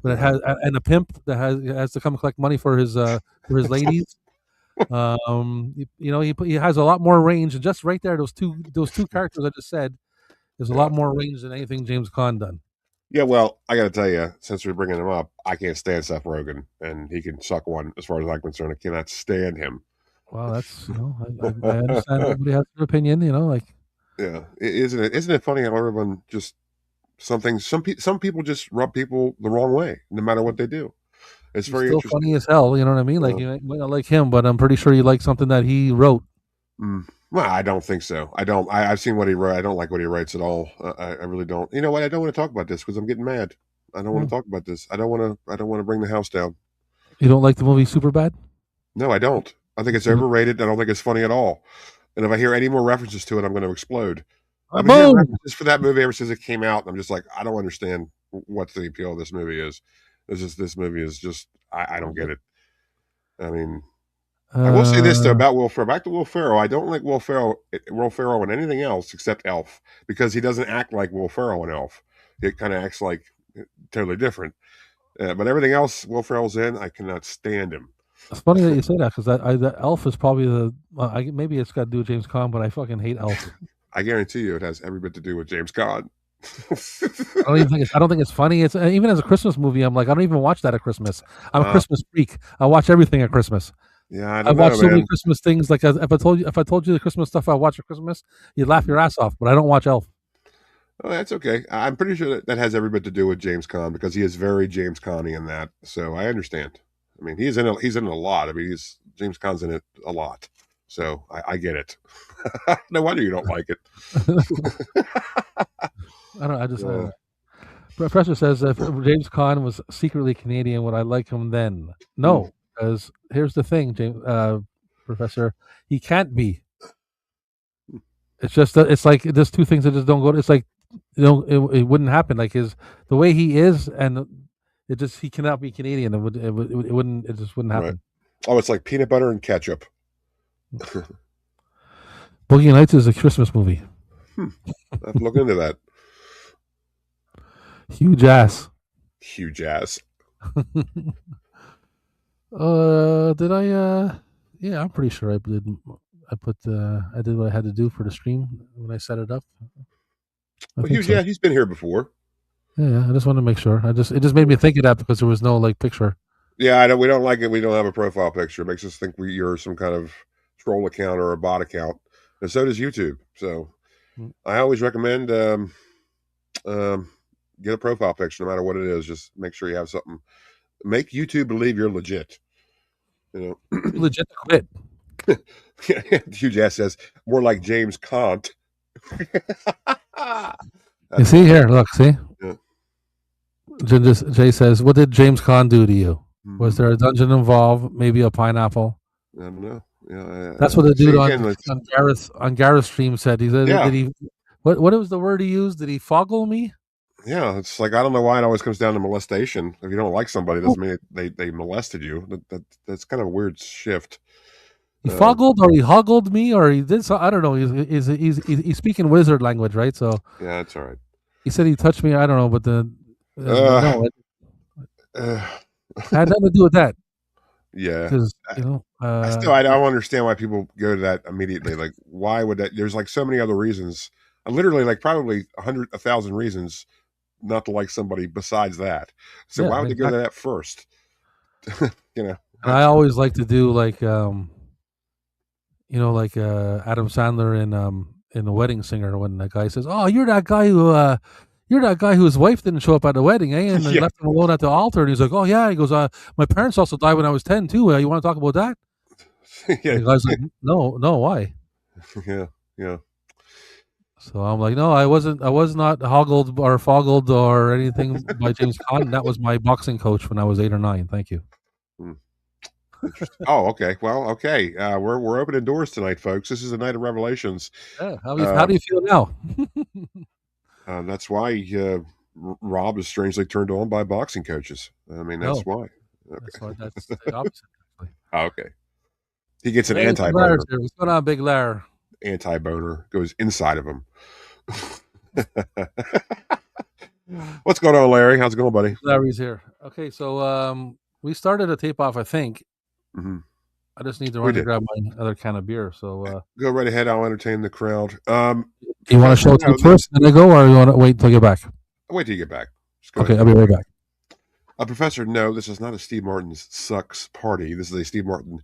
but it has and a pimp that has to come collect money for his ladies. He has a lot more range, and just right there, those two characters I just said, there's a lot more range than anything James Caan done. Yeah, well, I got to tell you, since we're bringing him up, I can't stand Seth Rogen, and he can suck one as far as I'm concerned. I cannot stand him. Well, that's I understand everybody has their opinion, Yeah, isn't it funny how everyone just some people just rub people the wrong way, no matter what they do. It's very still interesting. Funny as hell, you know what I mean? Like you might not like him, but I'm pretty sure you like something that he wrote. Well, I don't think so. I don't. I've seen what he wrote. I don't like what he writes at all. I really don't. You know what? I don't want to talk about this because I'm getting mad. I don't want to talk about this. I don't want to bring the house down. You don't like the movie Superbad? No, I don't. I think it's overrated. I don't think it's funny at all. And if I hear any more references to it, I'm going to explode. I've been hearing references for that movie ever since it came out. And I'm just like, I don't understand what the appeal of this movie is. This movie is just, I don't get it. I mean, I will say this though about Will Ferrell. Back to Will Ferrell. I don't like Will Ferrell in anything else except Elf, because he doesn't act like Will Ferrell in Elf. It kind of acts like totally different. But everything else Will Ferrell's in, I cannot stand him. It's funny that you say that because the Elf is probably maybe it's got to do with James Caan, but I fucking hate Elf. I guarantee you, it has every bit to do with James Caan. I don't think it's funny. It's even as a Christmas movie. I'm like, I don't even watch that at Christmas. I'm a Christmas freak. I watch everything at Christmas. Yeah, I watch so many Christmas things. Like if I told you the Christmas stuff I watch at Christmas, you'd laugh your ass off. But I don't watch Elf. Oh, that's okay. I'm pretty sure that has every bit to do with James Caan because he is very James Caan-y in that. So I understand. I mean, he's in a lot. I mean, James Caan's in it a lot. So I get it. No wonder you don't like it. Professor says if James Caan was secretly Canadian, would I like him then? No, because here's the thing, Professor, he can't be. It's just it's like there's two things that just don't go. It's like it wouldn't happen. Like the way he is, and he cannot be Canadian. It just wouldn't happen. Right. Oh, it's like peanut butter and ketchup. Boogie Nights is a Christmas movie. I have to look into that. Huge ass. Huge ass. Did I? Yeah, I'm pretty sure I did. I did what I had to do for the stream when I set it up. He's been here before. Yeah, I just wanted to make sure. It just made me think of that because there was no like picture. Yeah, we don't like it. We don't have a profile picture. It makes us think you're some kind of troll account or a bot account, and so does YouTube. So I always recommend get a profile picture, no matter what it is. Just make sure you have something. Make YouTube believe you're legit. Legit to quit. Huge ass says more like James Caan. You see here, look, see. Yeah. Jay says, "What did James Caan do to you? Was there a dungeon involved? Maybe a pineapple?" I don't know. Yeah, that's what the dude on Gareth's stream said. He said, "Did he? What was the word he used? Did he foggle me?" Yeah, it's like I don't know why it always comes down to molestation. If you don't like somebody, it doesn't mean they molested you. That's kind of a weird shift. He foggled or he hoggled me or he did so. I don't know. He's speaking wizard language, right? So yeah, that's all right. He said he touched me. I don't know, but it had nothing to do with that. Yeah, because I don't understand why people go to that immediately. Like, why would that? There's like so many other reasons. Literally, like probably 1,000 reasons not to like somebody besides that. So why would they go to that first? And I always like to do like Adam Sandler in The Wedding Singer when the guy says, "Oh, you're that guy whose wife didn't show up at the wedding, eh? And they left him alone at the altar." And he's like, "Oh yeah." He goes, "My parents also died when I was 10 too. You want to talk about that?" Yeah. And the guy's like, "No, why?" Yeah. So I'm like, "No, I was not hoggled or foggled or anything by James Caan. That was my boxing coach when I was 8 or 9. Thank you." Interesting. Oh, okay. Well, okay. We're opening doors tonight, folks. This is a night of revelations. Yeah. How do you feel now? That's why Rob is strangely turned on by boxing coaches. I mean, that's No, why. that's the opposite. Actually. Oh, okay. He gets an Hey, Big anti-boner. Larry's here. What's going on, Big Larry? Anti-boner goes inside of him. What's going on, Larry? How's it going, buddy? Larry's here. Okay, so we started a tape off, I think. Mm-hmm. I just need to run to grab my other can of beer. So go right ahead. I'll entertain the crowd. You want to show it to me first, then I go, or you want to wait until you get back? I'll wait till you get back. Okay, I'll be right back. Professor, no, this is not a Steve Martin's sucks party. This is a Steve Martin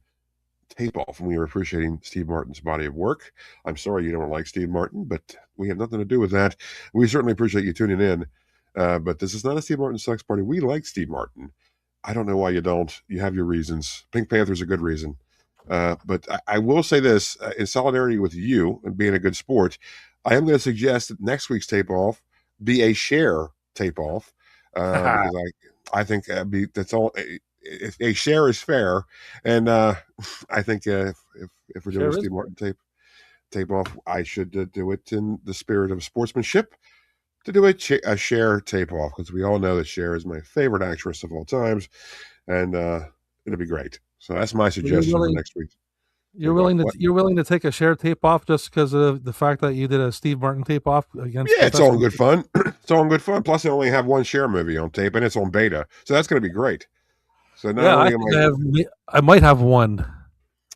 tape off, and we are appreciating Steve Martin's body of work. I'm sorry you don't like Steve Martin, but we have nothing to do with that. We certainly appreciate you tuning in. But this is not a Steve Martin sucks party. We like Steve Martin. I don't know why you don't. You have your reasons. Pink Panther's a good reason. But I will say this, in solidarity with you and being a good sport, I am going to suggest that next week's tape off be a share tape off, because I think that's all. A share is fair, and I think if we're doing a Steve Martin tape off, I should do it in the spirit of sportsmanship, to do a Cher tape off, because we all know that Cher is my favorite actress of all times, and it'll be great. So that's my suggestion for next week. You're willing to take a Cher tape off just because of the fact that you did a Steve Martin tape off against? Yeah, it's all in good fun. It's all in good fun. Plus, I only have one Cher movie on tape, and it's on beta, so that's going to be great. So not only I might have one.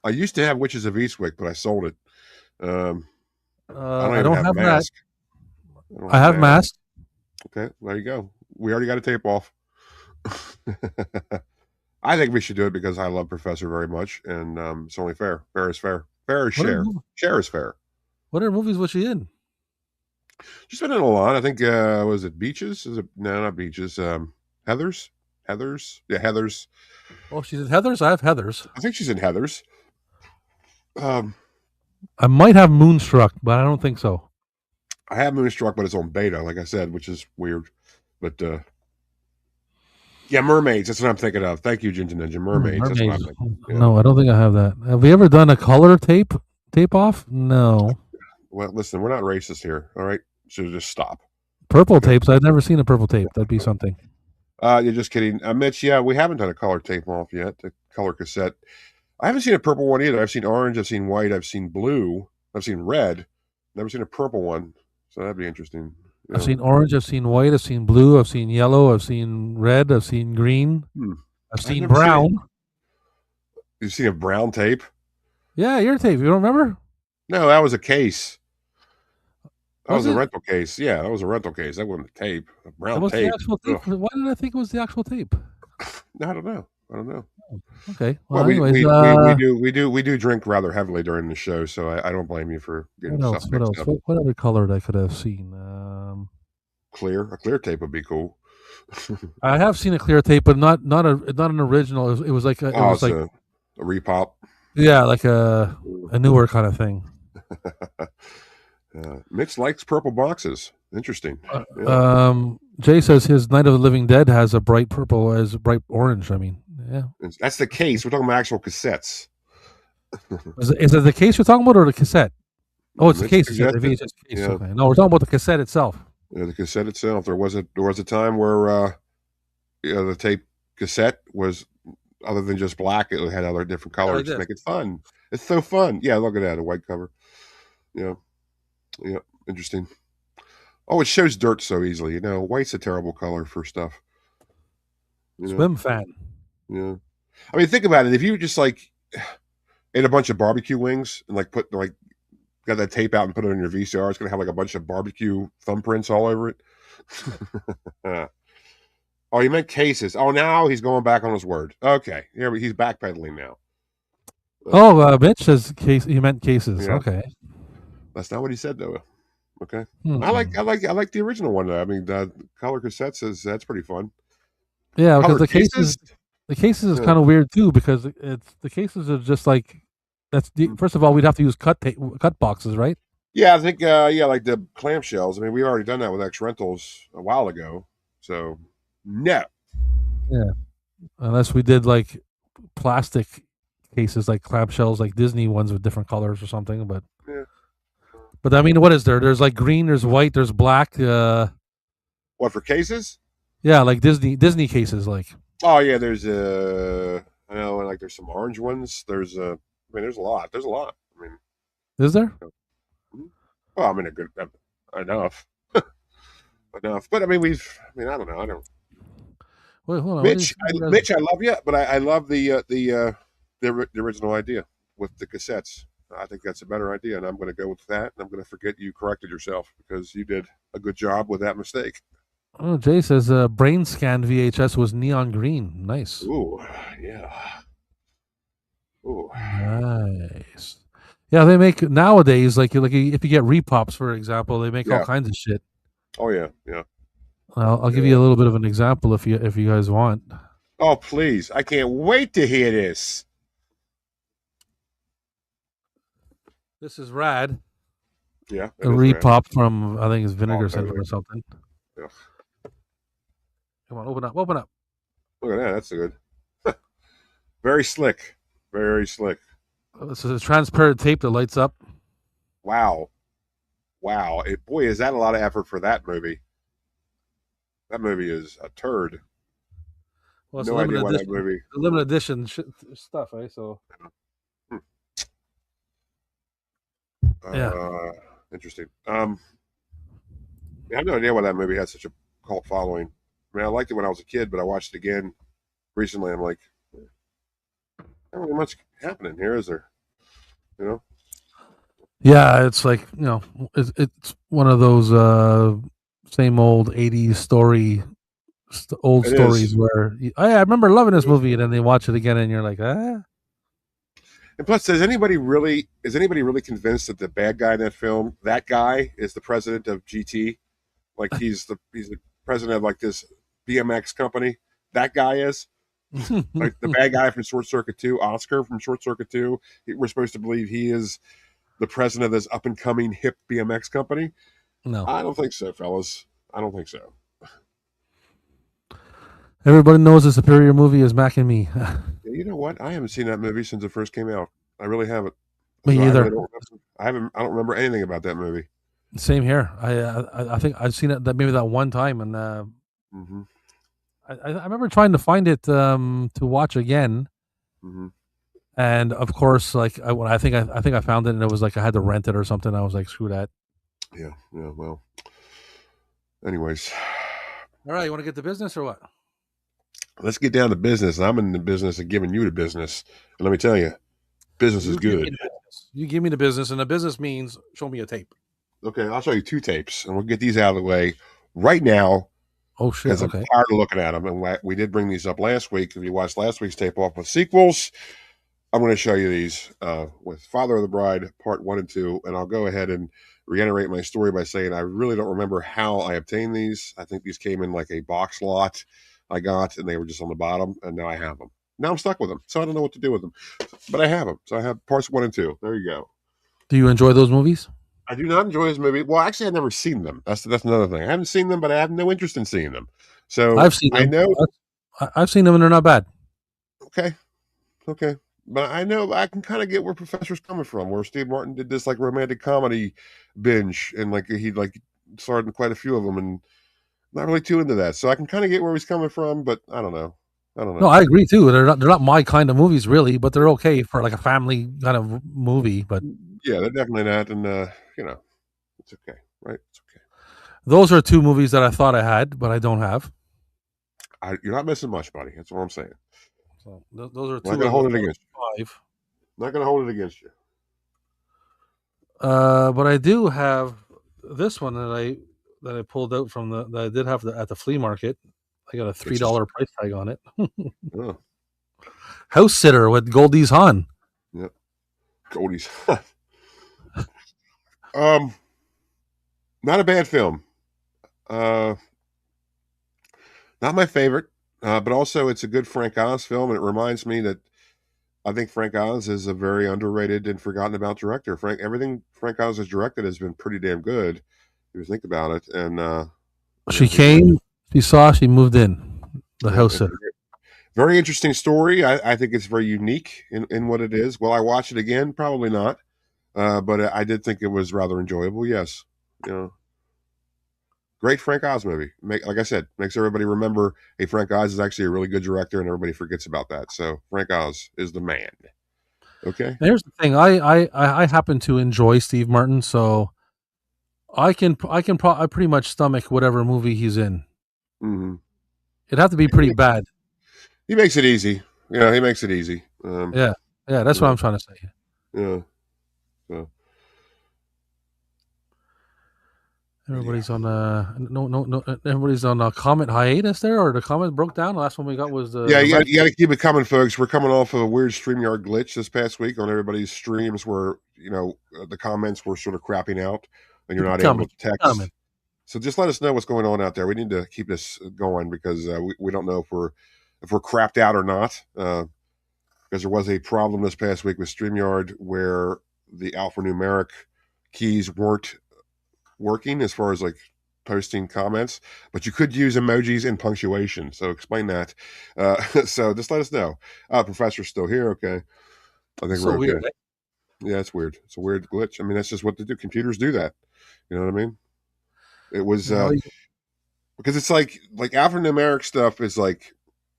I used to have Witches of Eastwick, but I sold it. I don't have Mask. I have Mask. Okay, there you go. We already got a tape off. I think we should do it because I love Professor very much, and it's only fair. Fair is fair. Fair is Cher. Cher is fair. What other movies was she in? She's been in a lot. I think was it Beaches? No, not Beaches. Heathers. Yeah, Heathers. Oh, she's in Heathers? I have Heathers. I think she's in Heathers. I might have Moonstruck, but I don't think so. I have Moonstruck, but it's on beta, like I said, which is weird. But yeah, Mermaids. That's what I'm thinking of. Thank you, Ginger Ninja. Mermaids. That's what I'm thinking. Yeah. No, I don't think I have that. Have we ever done a color tape off? No. Well, listen, we're not racist here. All right, so just stop. Purple tapes. I've never seen a purple tape. That'd be something. You're just kidding, Mitch. Yeah, we haven't done a color tape off yet. The color cassette. I haven't seen a purple one either. I've seen orange. I've seen white. I've seen blue. I've seen red. Never seen a purple one. So that'd be interesting. Yeah. I've seen orange. I've seen white. I've seen blue. I've seen yellow. I've seen red. I've seen green. I've seen brown. You've seen a brown tape? Yeah, your tape. You don't remember? No, that was a case. That was a rental case. Yeah, that was a rental case. That wasn't a tape. A brown tape. The actual tape. Why did I think it was the actual tape? I don't know. Okay. Well, anyways, we do drink rather heavily during the show, so I don't blame you for getting stuff mixed up. What other color I could have seen? A clear tape would be cool. I have seen a clear tape, but not an original. It was like a repop. Yeah, like a newer kind of thing. Mitch likes purple boxes. Interesting. Jay says his Night of the Living Dead has a bright purple, as bright orange. I mean, yeah. That's the case. We're talking about actual cassettes. Is it the case you're talking about, or the cassette? Oh, it's the case. The VHS case. Yeah. Okay. No, we're talking about the cassette itself. Yeah, the cassette itself. There was a time where the tape cassette was, other than just black, it had other different colors to make it fun. It's so fun. Yeah, look at that, a white cover. Yeah, interesting. Oh, it shows dirt so easily. White's a terrible color for stuff. Swim fan. Yeah, I mean, think about it. If you just ate a bunch of barbecue wings and got that tape out and put it on your VCR, it's gonna have a bunch of barbecue thumbprints all over it. Oh, you meant cases. Oh, now he's going back on his word. Okay, yeah, he's backpedaling now. Mitch says case. He meant cases. Yeah. Okay, that's not what he said though. Okay, I like the original one though. I mean, the color cassettes that's pretty fun. Yeah, because the cases is kind of weird too, because the cases are just like that's. First of all, we'd have to use cut boxes, right? Yeah, I think like the clamshells. I mean, we've already done that with X Rentals a while ago, so no. Yeah, unless we did like plastic cases, like clamshells, like Disney ones with different colors or something. But I mean, what is there? There's like green, there's white, there's black. What for cases? Yeah, like Disney cases, like. Oh yeah, there's I know, like there's some orange ones. There's I mean, there's a lot. There's a lot. I mean, is there? Well, I mean, enough, enough. But I mean, I mean, I don't know. I don't. Wait, hold on. Mitch, Mitch, I love you, but I love the original idea with the cassettes. I think that's a better idea, and I'm going to go with that. And I'm going to forget you corrected yourself because you did a good job with that mistake. Oh, Jay says brain scan VHS was neon green. Nice. Ooh, yeah. Ooh, nice. Yeah, they make nowadays like if you get repops, for example, they make all kinds of shit. Oh yeah, yeah. I'll give you a little bit of an example if you guys want. Oh please, I can't wait to hear this. This is rad. Yeah, a repop from I think it's Vinegar Syndrome or something. Yeah. Come on, open up, open up. Look at that. That's good. Very slick. Very slick. This is a transparent tape that lights up. Wow. Wow. Boy, is that a lot of effort for that movie. That movie is a turd. Well, it's no idea why that movie. Limited edition stuff, eh? So. Yeah. Interesting. I have no idea why that movie has such a cult following. I mean, I liked it when I was a kid, but I watched it again recently. I'm like, not really much happening here, is there? You know? Yeah, it's like, you know, it's one of those same old 80s stories where I remember loving this movie, and then they watch it again and you're like, ah. And plus, is anybody really convinced that the bad guy in that film, that guy is the president of GT? Like he's the president of like this BMX company? That guy is? Like the bad guy from Short Circuit 2, Oscar from Short Circuit 2, we're supposed to believe he is the president of this up-and-coming hip BMX company? No. I don't think so, fellas. I don't think so. Everybody knows the superior movie is Mac and Me. You know what? I haven't seen that movie since it first came out. I really haven't. Me either. I don't remember anything about that movie. Same here. I think I've seen it maybe that one time, and I remember trying to find it to watch again. And of course, like I think I found it, and it was like I had to rent it or something. I was like, screw that. Yeah. Well. Anyways. All right, you want to get to business or what? Let's get down to business. I'm in the business of giving you the business, and let me tell you, business is good. You give me the business, and the business means show me a tape. Okay, I'll show you 2 tapes, and we'll get these out of the way right now. Oh shit! Because I'm tired of looking at them, and we did bring these up last week. If you watched last week's tape off with sequels, I'm going to show you these with Father of the Bride Part 1 and 2, and I'll go ahead and reiterate my story by saying I really don't remember how I obtained these. I think these came in like a box lot I got, and they were just on the bottom, and now I have them. Now I'm stuck with them, so I don't know what to do with them, but I have them. So I have parts 1 and 2. There you go. Do you enjoy those movies? I do not enjoy this movie. Well, actually, I've never seen them. That's another thing. I haven't seen them, but I have no interest in seeing them. So I've seen them. I know. I've seen them, and they're not bad. Okay. But I know I can kind of get where Professor's coming from, where Steve Martin did this like romantic comedy binge, and like he like starred in quite a few of them, and not really too into that. So I can kind of get where he's coming from, but I don't know. No, I agree too. They're not my kind of movies really, but they're okay for like a family kind of movie. But yeah, they're definitely not, and you know, it's okay, right? It's okay. Those are 2 movies that I thought I had, but I don't have. You're not missing much, buddy. That's what I'm saying. So those are 2. I'm not gonna hold it against you. 5. Not gonna hold it against you. But I do have this one that I pulled out from that I did have at the flea market. I got a $3 price tag on it. Oh. House Sitter with Goldie's Hawn. Yep. Goldie's Hawn. Not a bad film. Not my favorite, but also it's a good Frank Oz film, and it reminds me that I think Frank Oz is a very underrated and forgotten about director. Everything Frank Oz has directed has been pretty damn good, if you think about it. And she came, she saw, she moved in. The House Sitter. Very interesting story. I think it's very unique in what it is. Will I watch it again? Probably not. But I did think it was rather enjoyable. Yes. You know, great Frank Oz movie. Like I said, makes everybody remember, hey, Frank Oz is actually a really good director, and everybody forgets about that. So Frank Oz is the man. Okay. And here's the thing: I happen to enjoy Steve Martin, so I pretty much stomach whatever movie he's in. Mm-hmm. It'd have to be pretty bad. He makes it easy. Yeah, he makes it easy. Yeah, that's what I'm trying to say. Yeah. So. Everybody's on no. Everybody's on a comment hiatus there, or the comment broke down. The last one we got was the You got to keep it coming, folks. We're coming off of a weird StreamYard glitch this past week on everybody's streams, where the comments were sort of crapping out, and you're not able to text. So just let us know what's going on out there. We need to keep this going because we don't know if we're crapped out or not. Because there was a problem this past week with StreamYard where the alphanumeric keys weren't working as far as like posting comments, but you could use emojis and punctuation. So explain that. So just let us know. Professor's still here. Okay. I think we're okay. Weird, right? Yeah, it's weird. It's a weird glitch. I mean, that's just what they do. Computers do that. You know what I mean? It was because it's like alphanumeric stuff is like,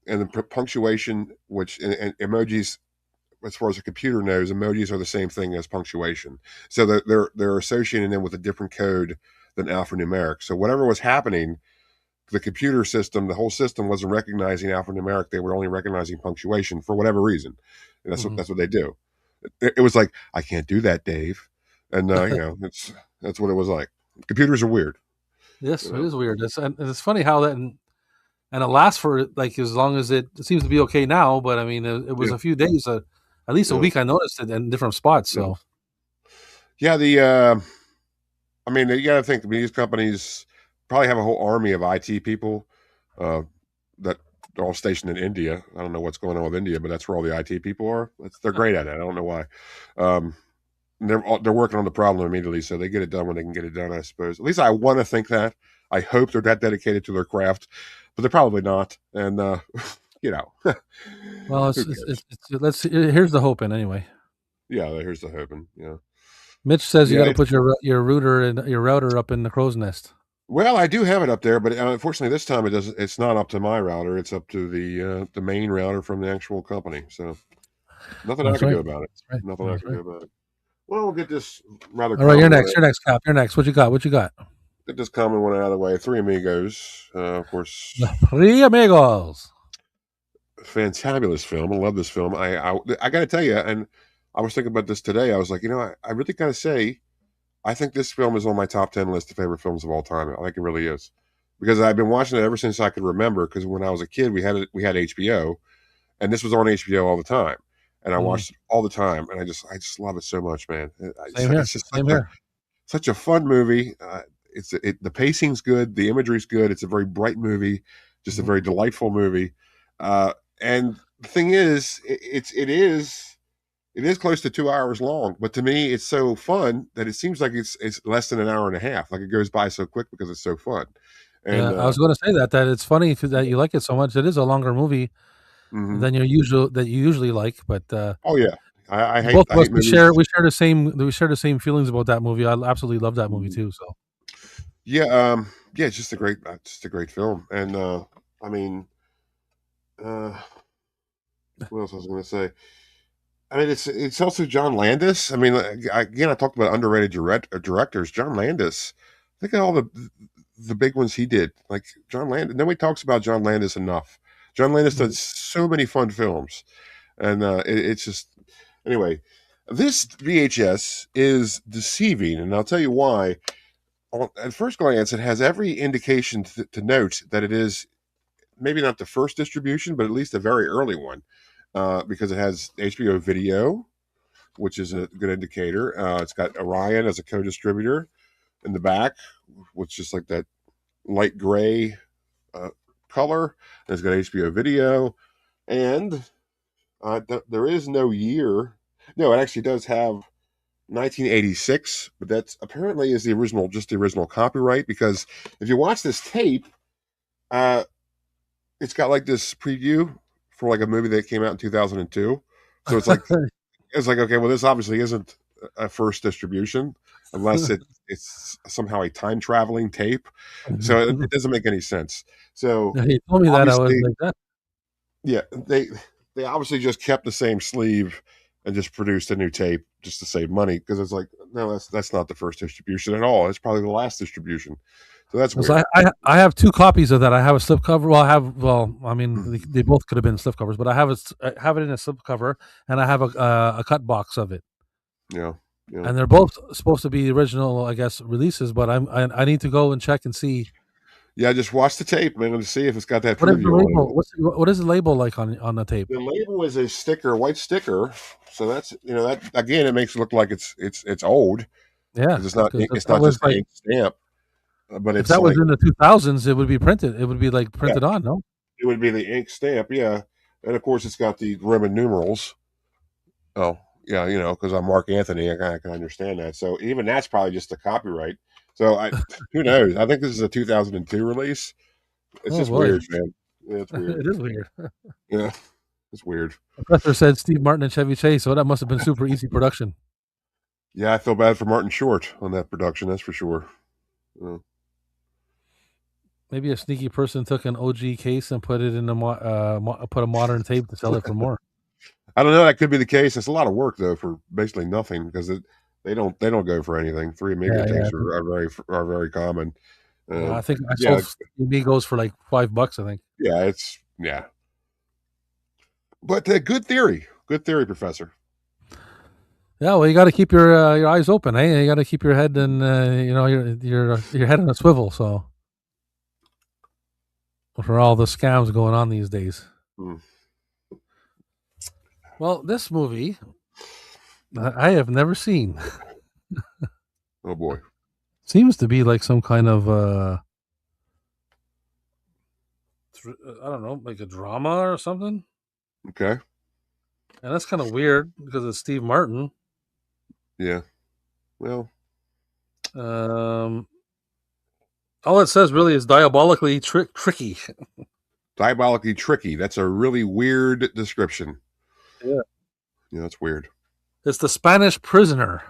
and the punctuation, which and emojis, as far as the computer knows, emojis are the same thing as punctuation. So they're associating them with a different code than alphanumeric. So whatever was happening, the computer system, the whole system wasn't recognizing alphanumeric. They were only recognizing punctuation for whatever reason. And that's what they do. It was like, I can't do that, Dave. And that's what it was like. Computers are weird. Yes, it is weird. It's funny how that and it lasts for like as long as it seems to be okay now. But I mean, it was a few days. At least a week, I noticed it in different spots. So, I mean, you got to think these companies probably have a whole army of IT people that are all stationed in India. I don't know what's going on with India, but that's where all the IT people are. They're great at it. I don't know why. They're working on the problem immediately, so they get it done when they can get it done. I suppose. At least I want to think that. I hope they're that dedicated to their craft, but they're probably not. And well, here's the hoping anyway. Yeah, here's the hoping. Yeah. Mitch says you got to put your router and your router up in the crow's nest. Well, I do have it up there, but unfortunately this time it's not up to my router. It's up to the main router from the actual company. So nothing I can do about it. Right. Nothing I can do about it. Well, we'll get this rather. All right, you're next. You're next, Cap. You're next. What you got? Get this common one out of the way. Three Amigos, of course. Three Amigos. Fantabulous film. I love this film. I got to tell you, and I was thinking about this today. I was like, I really got to say, I think this film is on my top 10 list of favorite films of all time. I think it really is, because I've been watching it ever since I could remember. Because when I was a kid, we had HBO, and this was on HBO all the time, and I watched it all the time, and I just love it so much, man. It's just such a fun movie. The pacing's good, the imagery's good. It's a very bright movie, just a very delightful movie. And the thing is, it is close to 2 hours long, but to me, it's so fun that it seems like it's less than an hour and a half. Like it goes by so quick because it's so fun. And, I was going to say that it's funny that you like it so much. It is a longer movie than you usually like, but oh yeah, I hate both of us. We share the same feelings about that movie. I absolutely love that movie too. So yeah, it's just a great film, and I mean, what else I was going to say? I mean, it's also John Landis. I mean, again, I talked about underrated directors. John Landis. Think of all the big ones he did. Like John Landis. Nobody talks about John Landis enough. John Landis does so many fun films, and it's just anyway. This VHS is deceiving, and I'll tell you why. At first glance, it has every indication to note that it is maybe not the first distribution, but at least a very early one. Because it has HBO Video, which is a good indicator. It's got Orion as a co-distributor in the back, which is like that light gray color. And it's got HBO Video, and there is no year. No, it actually does have 1986, but that's apparently is the original copyright. Because if you watch this tape, it's got like this preview for like a movie that came out in 2002. So it's like okay, well, this obviously isn't a first distribution unless it's somehow a time traveling tape. So it doesn't make any sense. So he told me that I was like that. Yeah, they obviously just kept the same sleeve and just produced a new tape just to save money, because it's like, no, that's not the first distribution at all. It's probably the last distribution. So that's weird. So I have 2 copies of that. I have a slipcover. I mean, they both could have been slipcovers, but I have it in a slipcover, and I have a cut box of it. Yeah. And they're both supposed to be original, I guess, releases. But I need to go and check and see. Yeah, just watch the tape, man, to see if it's got that What is the preview label? on it. What is the label like on the tape? The label is a sticker, white sticker. So that's, that again, it makes it look like it's old. Yeah, it's not just an ink stamp. But if that was in the 2000s, it would be printed. It would be like printed on, no? It would be the ink stamp, yeah. And of course, it's got the Roman numerals. Oh, yeah, because I'm Mark Anthony, I can understand that. So even that's probably just a copyright. So who knows? I think this is a 2002 release. It's just weird, man. Yeah, it's weird. It is weird. Yeah, it's weird. Professor said Steve Martin and Chevy Chase, so that must have been super easy production. Yeah, I feel bad for Martin Short on that production. That's for sure. Yeah. Maybe a sneaky person took an OG case and put it in put a modern tape to sell it for more. I don't know. That could be the case. It's a lot of work though for basically nothing, because they don't go for anything. 3 Amiga tapes are very common. I think I sold Amigos for like $5. I think. Yeah. But good theory, Professor. Yeah, well, you got to keep your eyes open, eh? You got to keep your head and your head on a swivel. So for all the scams going on these days. Well, this movie I have never seen. Oh boy. Seems to be like some kind of I don't know, like a drama or something. Okay. And that's kind of weird because it's Steve Martin. Yeah. Well, all it says really is diabolically tricky. Diabolically tricky. That's a really weird description. Yeah. Yeah, that's weird. It's The Spanish Prisoner.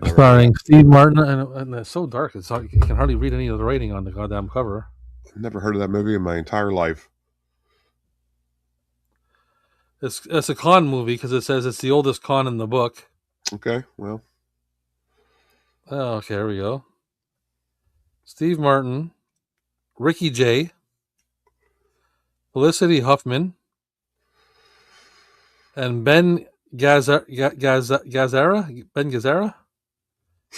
Starring Steve Martin, and it's so dark. It's you can hardly read any of the writing on the goddamn cover. I've never heard of that movie in my entire life. It's a con movie because it says it's the oldest con in the book. Okay, well. Oh, okay, here we go. Steve Martin, Ricky Jay, Felicity Huffman, and Ben Gazzara. Ben Gazzara?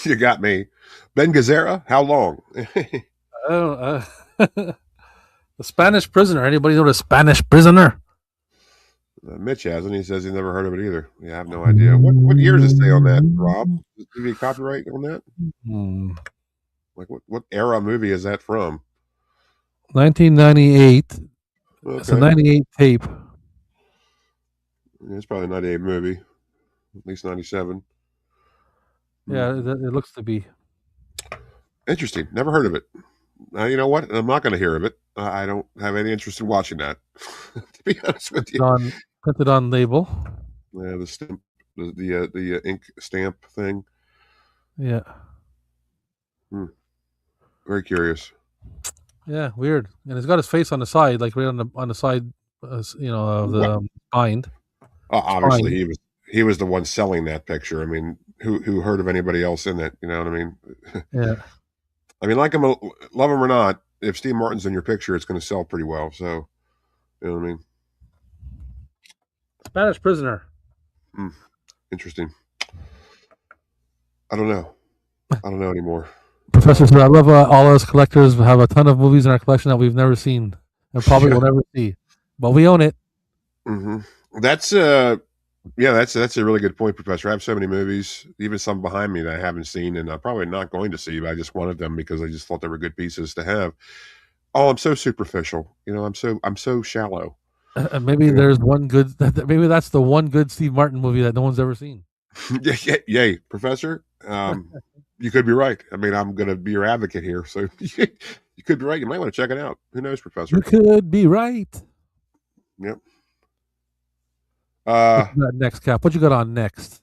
You got me. Ben Gazzara? How long? The Spanish Prisoner. Anybody know the Spanish Prisoner? Mitch hasn't. He says he's never heard of it either. Yeah, I have no idea. What year does it say on that, Rob? Does it give you a copyright on that? Like what era movie is that from? 1998. Okay. It's a 98 tape. Yeah, it's probably a 98 movie. At least 97. Yeah, it looks to be. Interesting. Never heard of it. You know what? I'm not going to hear of it. I don't have any interest in watching that. To be honest with you. Printed on label. Yeah, the stamp, the ink stamp thing. Yeah. Very curious. Yeah, weird. And it's got his face on the side, like right on the side, of the bind. Obviously, he was the one selling that picture. I mean, who heard of anybody else in it? You know what I mean? Yeah. I mean, love him or not, if Steve Martin's in your picture, it's going to sell pretty well. So, you know what I mean? Spanish Prisoner. Interesting. I don't know anymore. Professor, I love all us collectors have a ton of movies in our collection that we've never seen and probably will never see, but we own it. Mm-hmm. That's a really good point, Professor. I have so many movies, even some behind me that I haven't seen, and I'm probably not going to see, but I just wanted them because I just thought they were good pieces to have. Oh, I'm so superficial. I'm so shallow. Maybe there's one good. Maybe that's the one good Steve Martin movie that no one's ever seen. Yay, Professor. You could be right. I mean, I'm going to be your advocate here, so you could be right. You might want to check it out. Who knows, Professor? You could be right. Yep. What you got next, Cap? What you got on next?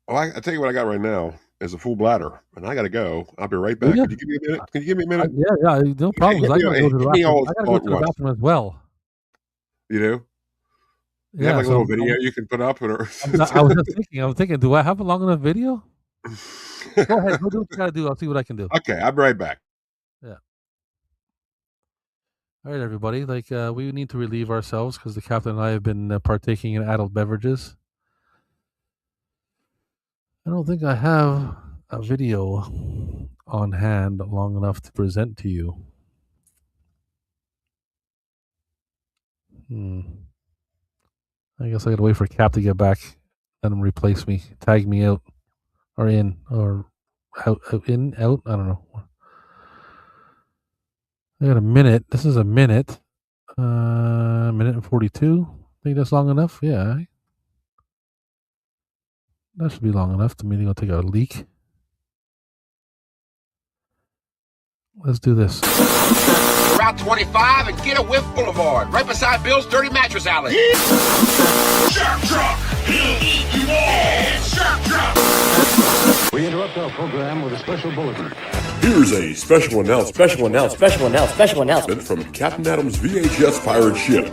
Oh, I tell you what I got right now is a full bladder, and I got to go. I'll be right back. Could you give me a minute? Can you give me a minute? Yeah, no problems. I got to go to the bathroom. I got to go to the bathroom as well. You do? You Yeah, have like a little video you can put up? Or I was just thinking. I'm thinking, do I have a long enough video? Go ahead. Go do what you got to do. I'll see what I can do. Okay, I'll be right back. Yeah. All right, everybody. We need to relieve ourselves because the captain and I have been partaking in adult beverages. I don't think I have a video on hand long enough to present to you. I guess I gotta wait for Cap to get back, let him replace me, tag me out, or in, or out, in, out. I don't know. I got a minute. This is a minute. Minute and 42. Think that's long enough? Yeah. That should be long enough to me to go take a leak. Let's do this. Route 25 and Get a Whiff Boulevard, right beside Bill's Dirty Mattress Alley. Shark Truck! He'll eat you all! Shark Truck! We interrupt our program with a special bulletin. Here's a special announcement from Captain Adam's VHS pirate ship.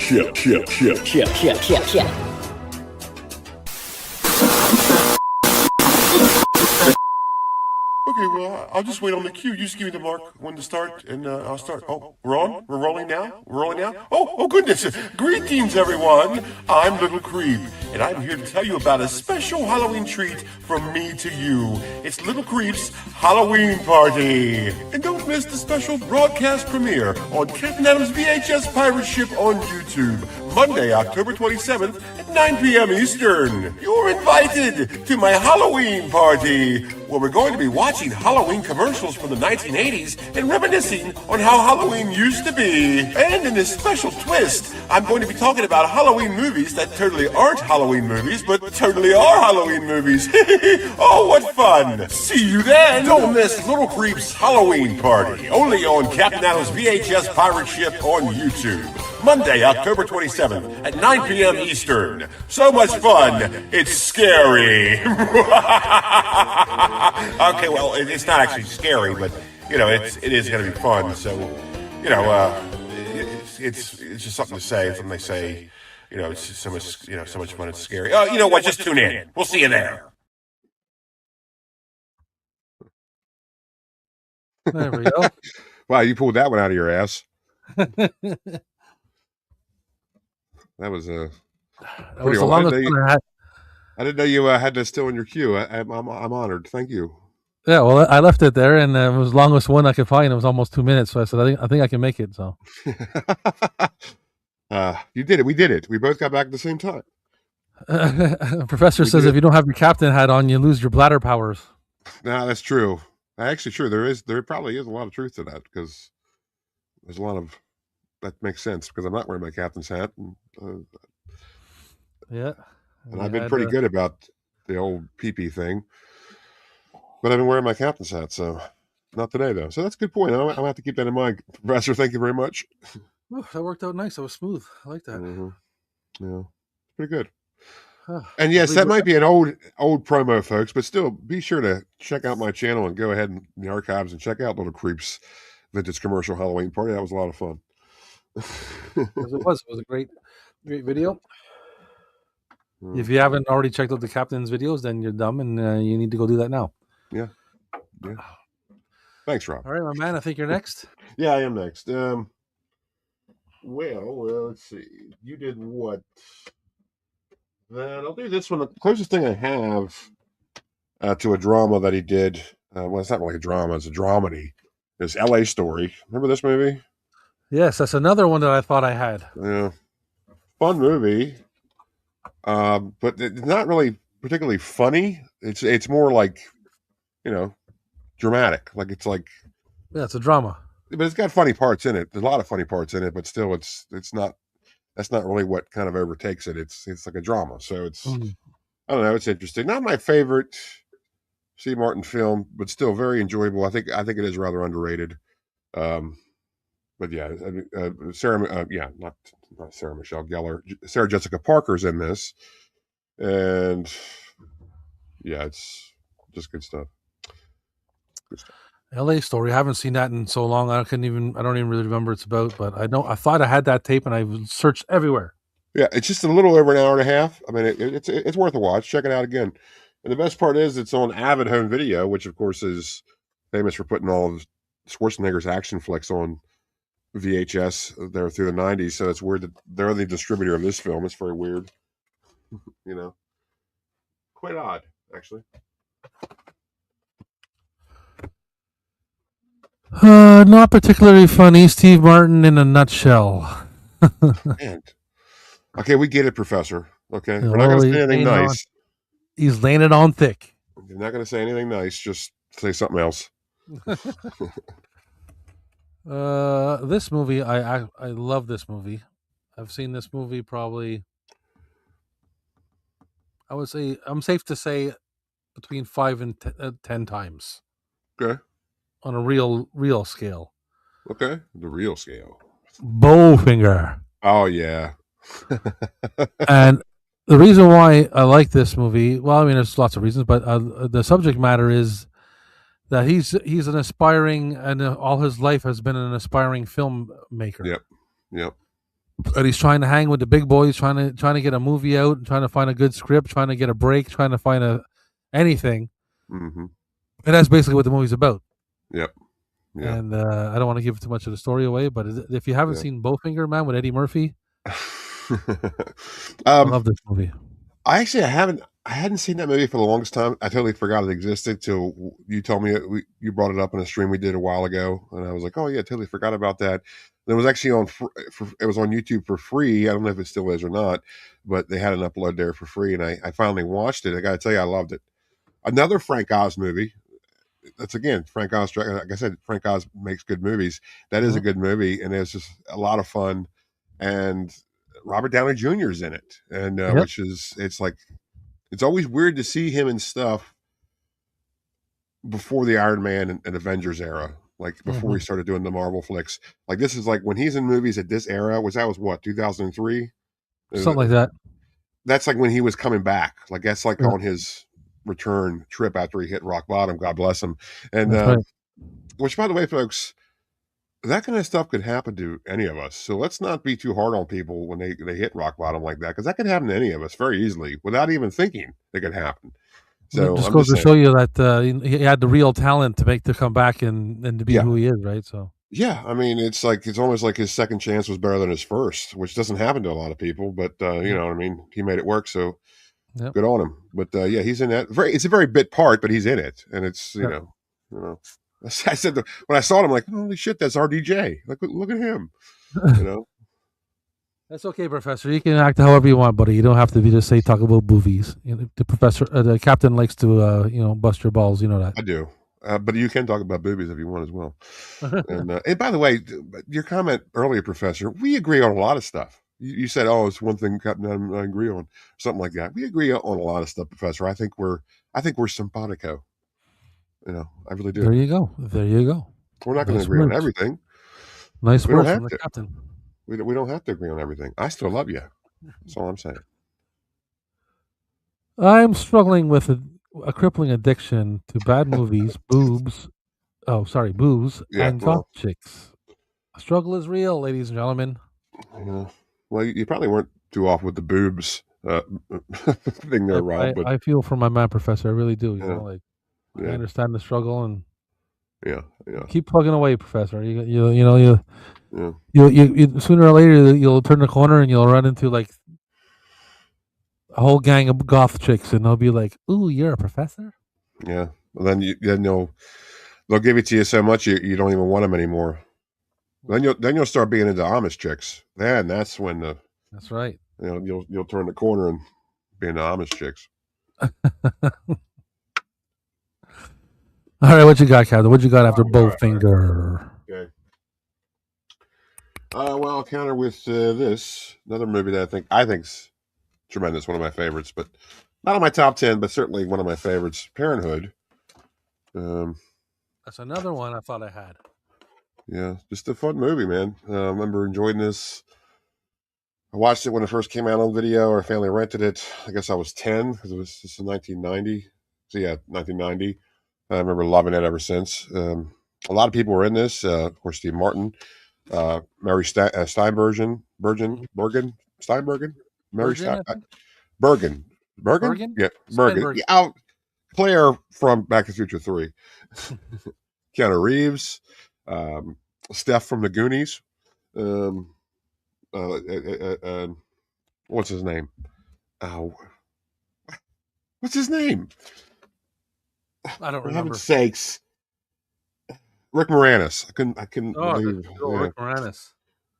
Okay, well, I'll just wait on the cue. You just give me the mark when to start, and I'll start. Oh, we're on? We're rolling now? Oh, goodness. Greetings, everyone. I'm Little Creep, and I'm here to tell you about a special Halloween treat from me to you. It's Little Creep's Halloween Party. And don't miss the special broadcast premiere on Captain Adam's VHS pirate ship on YouTube, Monday, October 27th at 9 p.m. Eastern. You're invited to my Halloween party, where we're going to be watching Halloween commercials from the 1980s and reminiscing on how Halloween used to be. And in this special twist, I'm going to be talking about Halloween movies that totally aren't Halloween movies, but totally are Halloween movies. Oh, what fun! See you then! Don't miss Little Creep's Halloween Party, only on Captain Adam's VHS pirate ship on YouTube. Monday, October 27th at 9 p.m. Eastern. So much fun, it's scary. Okay, well, it's not actually scary, but, it is going to be fun. So, it's just something to say. Something they say, it's just so much fun, it's scary. Oh, you know what, just tune in. We'll see you there. There we go. Wow, you pulled that one out of your ass. That was the longest one I had. I didn't know you had that still in your queue. I'm honored. Thank you. Yeah, well, I left it there, and it was the longest one I could find. It was almost 2 minutes, so I said, I think I can make it. So, you did it. We did it. We both got back at the same time. Professor says if you don't have your captain hat on, you lose your bladder powers. No, that's true. Actually, true. There probably is a lot of truth to that, because there's a lot of that makes sense, because I'm not wearing my captain's hat. Yeah. And I've been pretty good about the old pee-pee thing. But I've been wearing my captain's hat, so not today, though. So that's a good point. I'm going to have to keep that in mind. Professor, thank you very much. Oh, that worked out nice. That was smooth. I like that. Mm-hmm. Yeah. Pretty good. And yes, that might be an old promo, folks, but still, be sure to check out my channel and go ahead in the archives and check out Little Creep's vintage commercial Halloween party. That was a lot of fun. It was a great video. If you haven't already checked out the captain's videos, then you're dumb, and you need to go do that now. Yeah. Thanks, Rob. All right, my man. I think you're next. Yeah, I am next. Well, let's see. You did what? Then I'll do this one. The closest thing I have to a drama that he did. Well, it's not really a drama. It's a dramedy. Is L.A. Story. Remember this movie? Yes, that's another one that I thought I had. Yeah. Fun movie. But it's not really particularly funny. It's more like, dramatic. Like it's like, yeah, it's a drama. But it's got funny parts in it. There's a lot of funny parts in it, but still, it's not. That's not really what kind of overtakes it. It's like a drama. So it's, I don't know. It's interesting. Not my favorite Steve Martin film, but still very enjoyable. I think it is rather underrated. But yeah, Sarah, not Sarah Michelle Gellar. Sarah Jessica Parker's in this, and yeah, it's just good stuff. Good stuff. L.A. Story. I haven't seen that in so long. I don't even really remember what it's about. But I thought I had that tape, and I searched everywhere. Yeah, it's just a little over an hour and a half. I mean, it's worth a watch. Check it out again. And the best part is it's on Avid Home Video, which of course is famous for putting all of Schwarzenegger's action flicks on VHS there through the 90s. So it's weird that they're the distributor of this film. It's very weird. Quite odd, actually. Not particularly funny. Steve Martin in a nutshell. Man. Okay, we get it, Professor. Okay, we're not going to say anything nice. He's laying it on thick. You're not going to say anything nice. Just say something else. This movie, I love this movie. I've seen this movie probably. I would say I'm safe to say between 5 and 10 times. Okay. On a real scale. Okay, the real scale. Bowfinger. Oh yeah. And the reason why I like this movie, well, I mean, there's lots of reasons, but the subject matter is that he's an aspiring, and all his life has been an aspiring filmmaker. Yep. And he's trying to hang with the big boys, trying to get a movie out, trying to find a good script, trying to get a break, trying to find anything. Mm-hmm. And that's basically what the movie's about. Yep. Yeah. And I don't want to give too much of the story away, but if you haven't seen Bowfinger, man, with Eddie Murphy, I love this movie. I hadn't seen that movie for the longest time. I totally forgot it existed till you told me you brought it up in a stream we did a while ago, and I was like, oh yeah, totally forgot about that. And it was actually it was on YouTube for free. I don't know if it still is or not, but they had an upload there for free, and I finally watched it. I got to tell you, I loved it. Another Frank Oz movie. That's again Frank Oz. Like I said, Frank Oz makes good movies. That is a good movie, and it's just a lot of fun. And Robert Downey Jr. is in it, and which is it's always weird to see him in stuff before the Iron Man and Avengers era, like before he started doing the Marvel flicks. Like this is like when he's in movies at this era. Was 2003? Something like that. That's like when he was coming back. Like that's like on his return trip after he hit rock bottom. God bless him. And which, by the way, folks, that kind of stuff could happen to any of us. So let's not be too hard on people when they hit rock bottom like that, because that could happen to any of us very easily without even thinking it could happen. So it just goes to show you that he had the real talent to come back and to be who he is, right? So yeah, I mean, it's almost like his second chance was better than his first, which doesn't happen to a lot of people. But you know what I mean? He made it work, so good on him. But yeah, he's in that. It's a very bit part, but he's in it, and it's you know. I said when I saw him, I'm like, holy shit, that's RDJ. Look at him. You know. That's okay, Professor. You can act however you want, buddy. You don't have to just talk about movies. The captain likes to bust your balls. You know that. I do. But you can talk about boobies if you want as well. And by the way, your comment earlier, Professor, we agree on a lot of stuff. You said, "Oh, it's one thing Captain I agree on," something like that. We agree on a lot of stuff, Professor. I think we're simpatico. You know, I really do. There you go. We're not going to agree on everything. Nice words from the captain. We don't have to agree on everything. I still love you. That's all I'm saying. I'm struggling with a crippling addiction to bad movies, booze, and goth chicks. The struggle is real, ladies and gentlemen. Yeah. Well, you probably weren't too off with the boobs thing there, Rob. But I feel for my man, Professor. I really do. I understand the struggle, and keep plugging away, Professor. You sooner or later you'll turn the corner and you'll run into like a whole gang of goth chicks, and they'll be like, "Ooh, you're a professor." Yeah. Well, then they'll give it to you so much you don't even want them anymore. Then you'll start being into Amish chicks. Then that's when that's right. You'll turn the corner and be into Amish chicks. All right, what you got, Captain? What you got after Bowfinger? Okay. Well, I'll counter with this another movie that I think's tremendous. One of my favorites, but not on my top 10, but certainly one of my favorites. Parenthood. That's another one I thought I had. Yeah, just a fun movie, man. I remember enjoying this. I watched it when it first came out on video. Our family rented it. I guess I was 10 because it was just in 1990. So yeah, 1990. I remember loving it ever since. A lot of people were in this. Of course, Steve Martin, Mary Steinbergen, Steinbergen, Mary Virgin, I think. Bergen, Bergen? yeah, Bergen. Steinberg. Yeah, Claire from Back to the Future 3, Keanu Reeves, Steph from the Goonies. What's his name? Oh, what's his name? I don't For remember. heaven's sakes, Rick Moranis. I couldn't believe. Rick Moranis.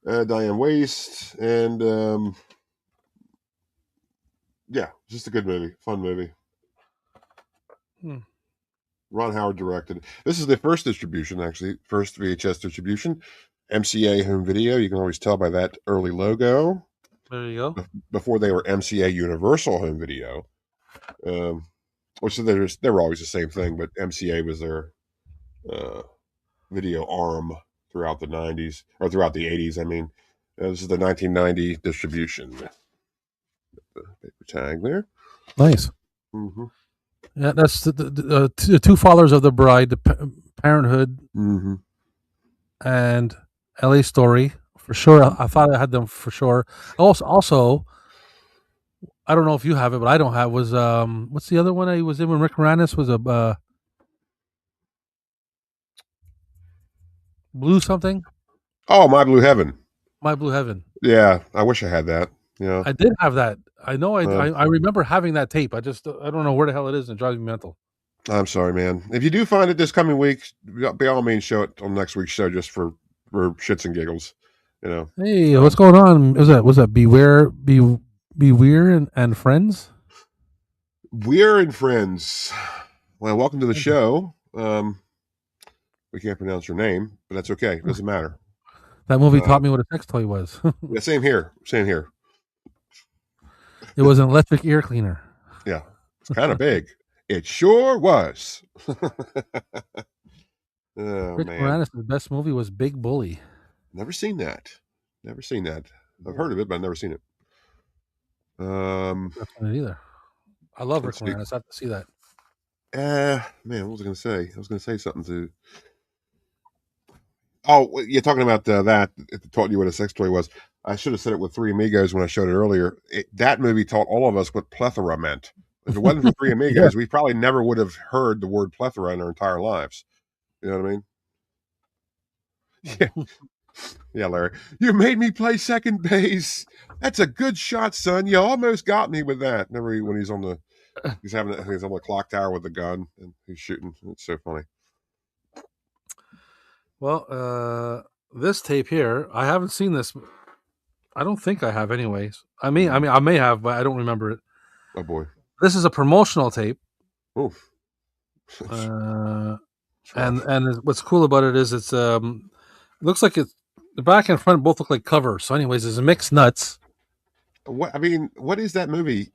Diane Waste, and yeah, just a good movie, fun movie. Ron Howard directed. This is the first distribution, actually, first VHS distribution. MCA Home Video. You can always tell by that early logo. There you go. Before they were MCA Universal Home Video, which they were always the same thing, but MCA was their video arm throughout the 90s, or throughout the 80s. I mean, this is the 1990 distribution. The paper tag there. Nice. Mm-hmm. Yeah, that's the Two Fathers of the Bride, the Parenthood, and LA Story for sure. I thought I had them for sure. Also, I don't know if you have it, but I don't have. Was what's the other one I was in when Rick Moranis was a Blue something? Oh, My Blue Heaven. My Blue Heaven. Yeah, I wish I had that. Yeah, I did have that. I know. I remember having that tape. I don't know where the hell it is, and it drives me mental. I'm sorry, man. If you do find it this coming week, by all means, show it on next week's show just for shits and giggles. You know. Hey, what's going on? Was that Beware and Friends? We're and Friends. Well, welcome to the show. We can't pronounce your name, but that's okay. It doesn't matter. That movie taught me what a sex toy was. Yeah, same here. Same here. It was an electric ear cleaner. Yeah, it's kind of big. It sure was. Rick Moranis' best movie was Big Bully. Never seen that. I've heard of it, but I've never seen it. Not seen it either. I love Rick Moranis. I have to see that. Man, what was I going to say? I was going to say something to. Oh, you're talking about that. It taught you what a sex toy was. I should have said it with Three Amigos when I showed it earlier. That movie taught all of us what plethora meant. If it wasn't for Three Amigos, we probably never would have heard the word plethora in our entire lives. You know what I mean? Yeah. Yeah, Larry. You made me play second base. That's a good shot, son. You almost got me with that. Never when he's on the he's on the clock tower with the gun and he's shooting. It's so funny. Well, this tape here, I haven't seen this. I don't think I have, anyways. I mean, I may have, but I don't remember it. Oh boy, this is a promotional tape. Oh, and what's cool about it is it's looks like it's the back and front both look like covers. So, anyways, it's a Mixed Nuts. What what is that movie?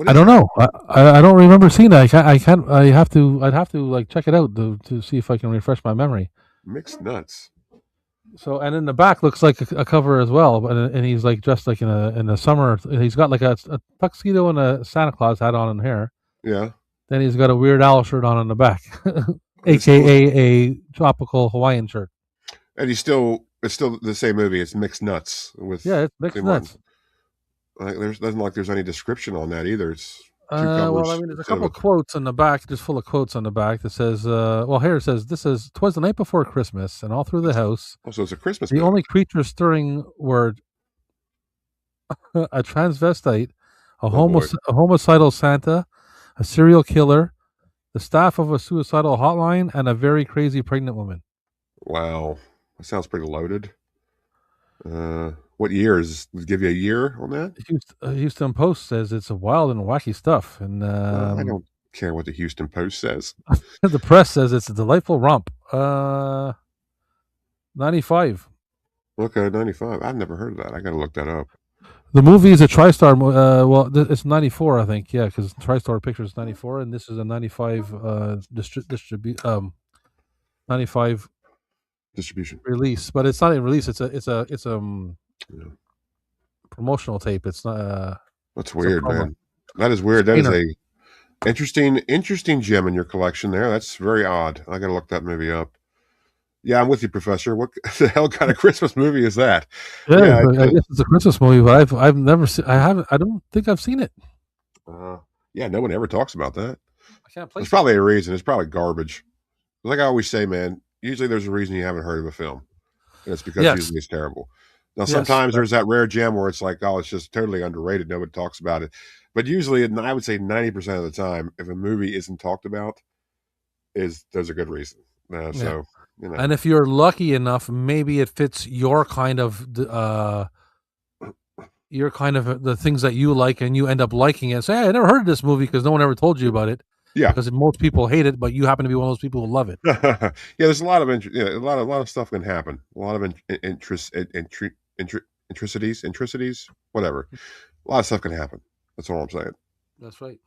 I don't know. I don't remember seeing that. I'd have to like check it out to see if I can refresh my memory. Mixed Nuts. So, and in the back looks like a cover as well, and he's like dressed like in the summer. He's got like a tuxedo and a Santa Claus hat on and hair. Yeah. Then he's got a Weird Al shirt on in the back, aka a tropical Hawaiian shirt. And it's still the same movie. It's Mixed Nuts with it's Mixed Nuts. There's any description on that either. It's well, I mean, there's a couple of quotes on the back, just full of quotes on the back that says, here it says, "'Twas the night before Christmas, and all through the house." Oh, so it's a Christmas The movie. only creature stirring were a transvestite, a homicidal Santa, a serial killer, the staff of a suicidal hotline, and a very crazy pregnant woman. Wow, that sounds pretty loaded. What year is? Does it give you a year on that? Houston Post says it's a wild and wacky stuff, and I don't care what the Houston Post says. The press says it's a delightful romp. 95. Okay, 95. I've never heard of that. I got to look that up. The movie is a TriStar. It's 94, I think. Yeah, because TriStar Pictures 94, and this is a 95 95 distribution release. But it's not a release. It's a promotional tape. It's not. That's weird, man. That is weird. That is a interesting gem in your collection there. That's very odd. I got to look that movie up. Yeah, I'm with you, Professor. What the hell kind of Christmas movie is that? Yeah, I guess it's a Christmas movie, but I've never seen. I don't think I've seen it. Yeah, no one ever talks about that. I can't place. There's probably a reason. It's probably garbage. Like I always say, man. Usually there's a reason you haven't heard of a film, and it's because usually it's terrible. Now sometimes there's that rare gem where it's like, oh, it's just totally underrated. Nobody talks about it. But usually, and I would say 90% of the time, if a movie isn't talked about, there's a good reason. So. You know. And if you're lucky enough, maybe it fits your kind of the things that you like, and you end up liking it. Say, hey, I never heard of this movie because no one ever told you about it. Yeah, because most people hate it, but you happen to be one of those people who love it. Yeah, there's a lot of a lot of stuff can happen. A lot of intricities, whatever. A lot of stuff can happen. That's all I'm saying. That's right.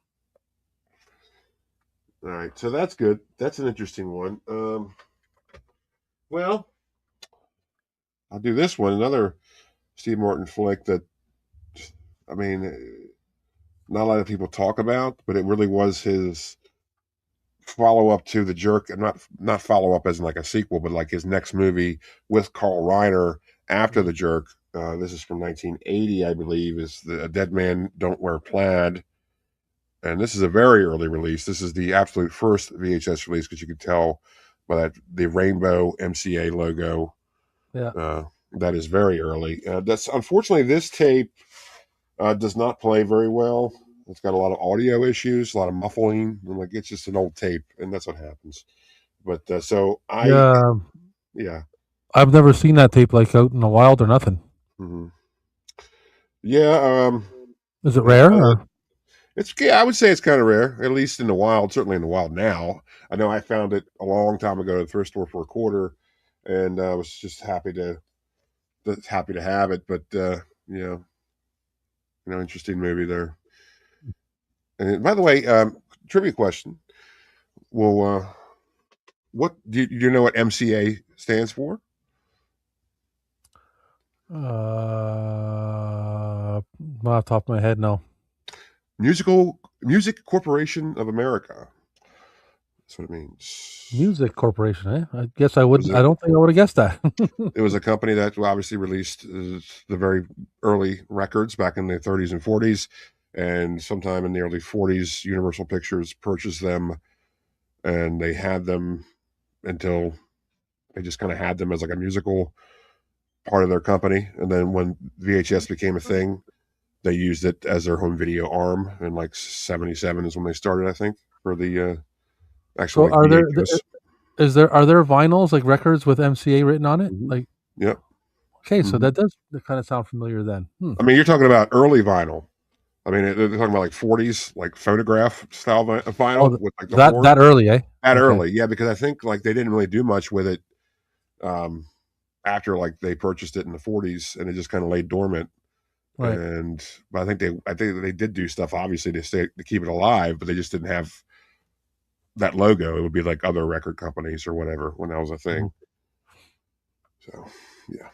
All right, so that's good. That's an interesting one. Well, I'll do this one. Another Steve Martin flick that, I mean, not a lot of people talk about, but it really was his follow-up to The Jerk, and not follow-up as in like a sequel, but like his next movie with Carl Reiner after The Jerk. This is from 1980, I believe, is A Dead Man Don't Wear Plaid. And this is a very early release. This is the absolute first VHS release, because you could tell by the rainbow MCA logo. Yeah. That is very early. That's unfortunately, this tape does not play very well. It's got a lot of audio issues, a lot of muffling, and like it's just an old tape, and that's what happens. But yeah, I've never seen that tape like out in the wild or nothing. Mm-hmm. Yeah. Is it rare? Or? I would say it's kind of rare, at least in the wild. Certainly in the wild now. I know I found it a long time ago at the thrift store for a quarter, and I was just happy to have it. But interesting movie there. And by the way, trivia question. Well, what do you know what MCA stands for? Off the top of my head, no. Music Corporation of America. That's what it means. Music Corporation, eh? I guess I wouldn't. I don't think I would have guessed that. It was a company that obviously released the very early records back in the 30s and 40s, and sometime in the early 40s, Universal Pictures purchased them, and they had them until they just kind of had them as like a musical part of their company. And then when VHS became a thing, they used it as their home video arm, and like 77 is when they started, I think, for the actual. So are there vinyls, like records with MCA written on it? Mm-hmm. Like, yep. Okay, so that does kind of sound familiar then. I mean, you're talking about early vinyl. I mean, they're talking about like 40s, like phonograph style vinyl with like that early, eh? That early, yeah, because I think like they didn't really do much with it after like they purchased it in the 40s, and it just kind of lay dormant. Right. But I think they did do stuff obviously to keep it alive, but they just didn't have that logo. It would be like other record companies or whatever when that was a thing. So yeah,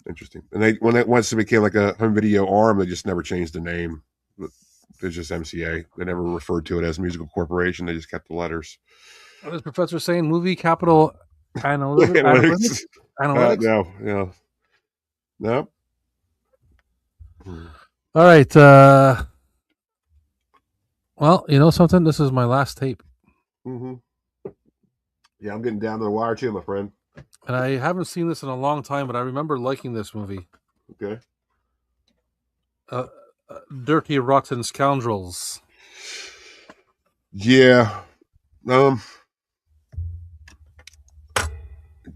interesting. And once it became like a home video arm, they just never changed the name. It's just MCA. They never referred to it as Musical Corporation. They just kept the letters. What is Professor saying? Movie Capital Analytics? No. All right. Well, you know something? This is my last tape. Mm-hmm. Yeah, I'm getting down to the wire too, my friend. And I haven't seen this in a long time, but I remember liking this movie. Okay. Dirty Rotten Scoundrels. Yeah.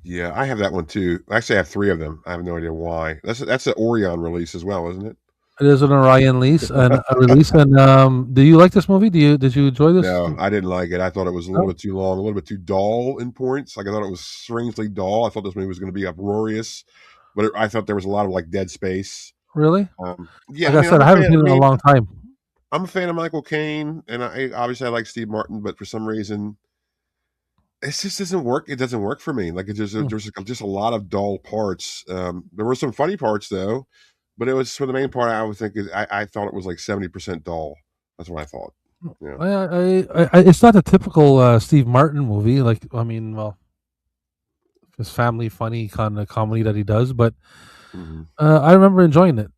Yeah, I have that one too. Actually, I have 3 of them. I have no idea why. That's an Orion release as well, isn't it? It is an Orion release. And do you like this movie? Did you enjoy this? No, I didn't like it. I thought it was a little bit too long, a little bit too dull in points. Like I thought it was strangely dull. I thought this movie was going to be uproarious, but I thought there was a lot of like dead space. Really? Yeah, Like I said, I haven't seen it in a long time. I'm a fan of Michael Caine, and I obviously I like Steve Martin, but for some reason, it just doesn't work. It doesn't work for me. Like there's just a lot of dull parts. There were some funny parts though, but it was for the main part. I would think I thought it was like 70% dull. That's what I thought. Yeah. It's not a typical Steve Martin movie. Like I mean, well, his family funny kind of comedy that he does, but I remember enjoying it.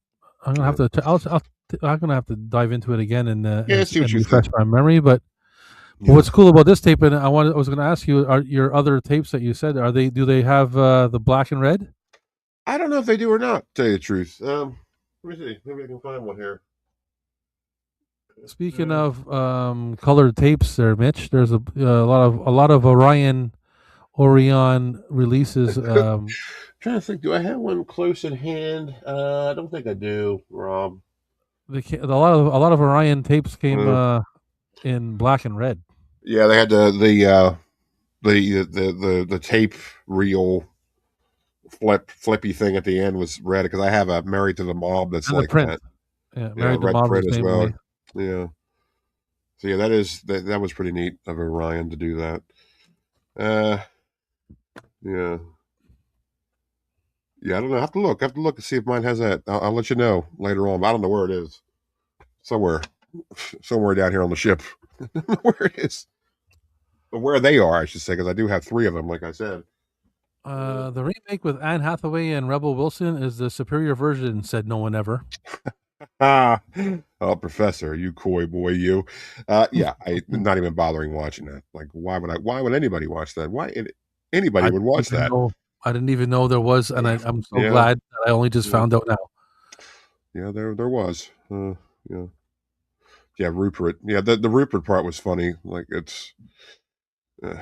I'm gonna have to. I'm gonna have to dive into it again and refresh my memory. But what's cool about this tape, and I was going to ask you, are your other tapes that you said do they have the black and red? I don't know if they do or not. To tell you the truth, let me see. Maybe I can find one here. Speaking of colored tapes, there, Mitch, there's a lot of Orion releases. Trying to think, do I have one close at hand? I don't think I do, Rob. A lot of Orion tapes came in black and red. Yeah, they had the tape reel flippy thing at the end was red because I have a Married to the Mob that's and like that. Yeah, Married to the Mob print as well. Way. Yeah. So yeah, that was pretty neat of Orion to do that. Yeah. Yeah, I don't know. I have to look and see if mine has that. I'll let you know later on. I don't know where it is. Somewhere down here on the ship. I don't know where it is. But where they are, I should say, because I do have 3 of them, like I said. The remake with Anne Hathaway and Rebel Wilson is the superior version, said no one ever. Oh, Professor, you coy boy, you. Yeah, I'm not even bothering watching that. Like, why would anybody watch that? Why anybody would watch that? I didn't even know there was, and I'm so glad that I only just found out now. Yeah, there was. Yeah, Rupert. Yeah, the Rupert part was funny. Like it's, but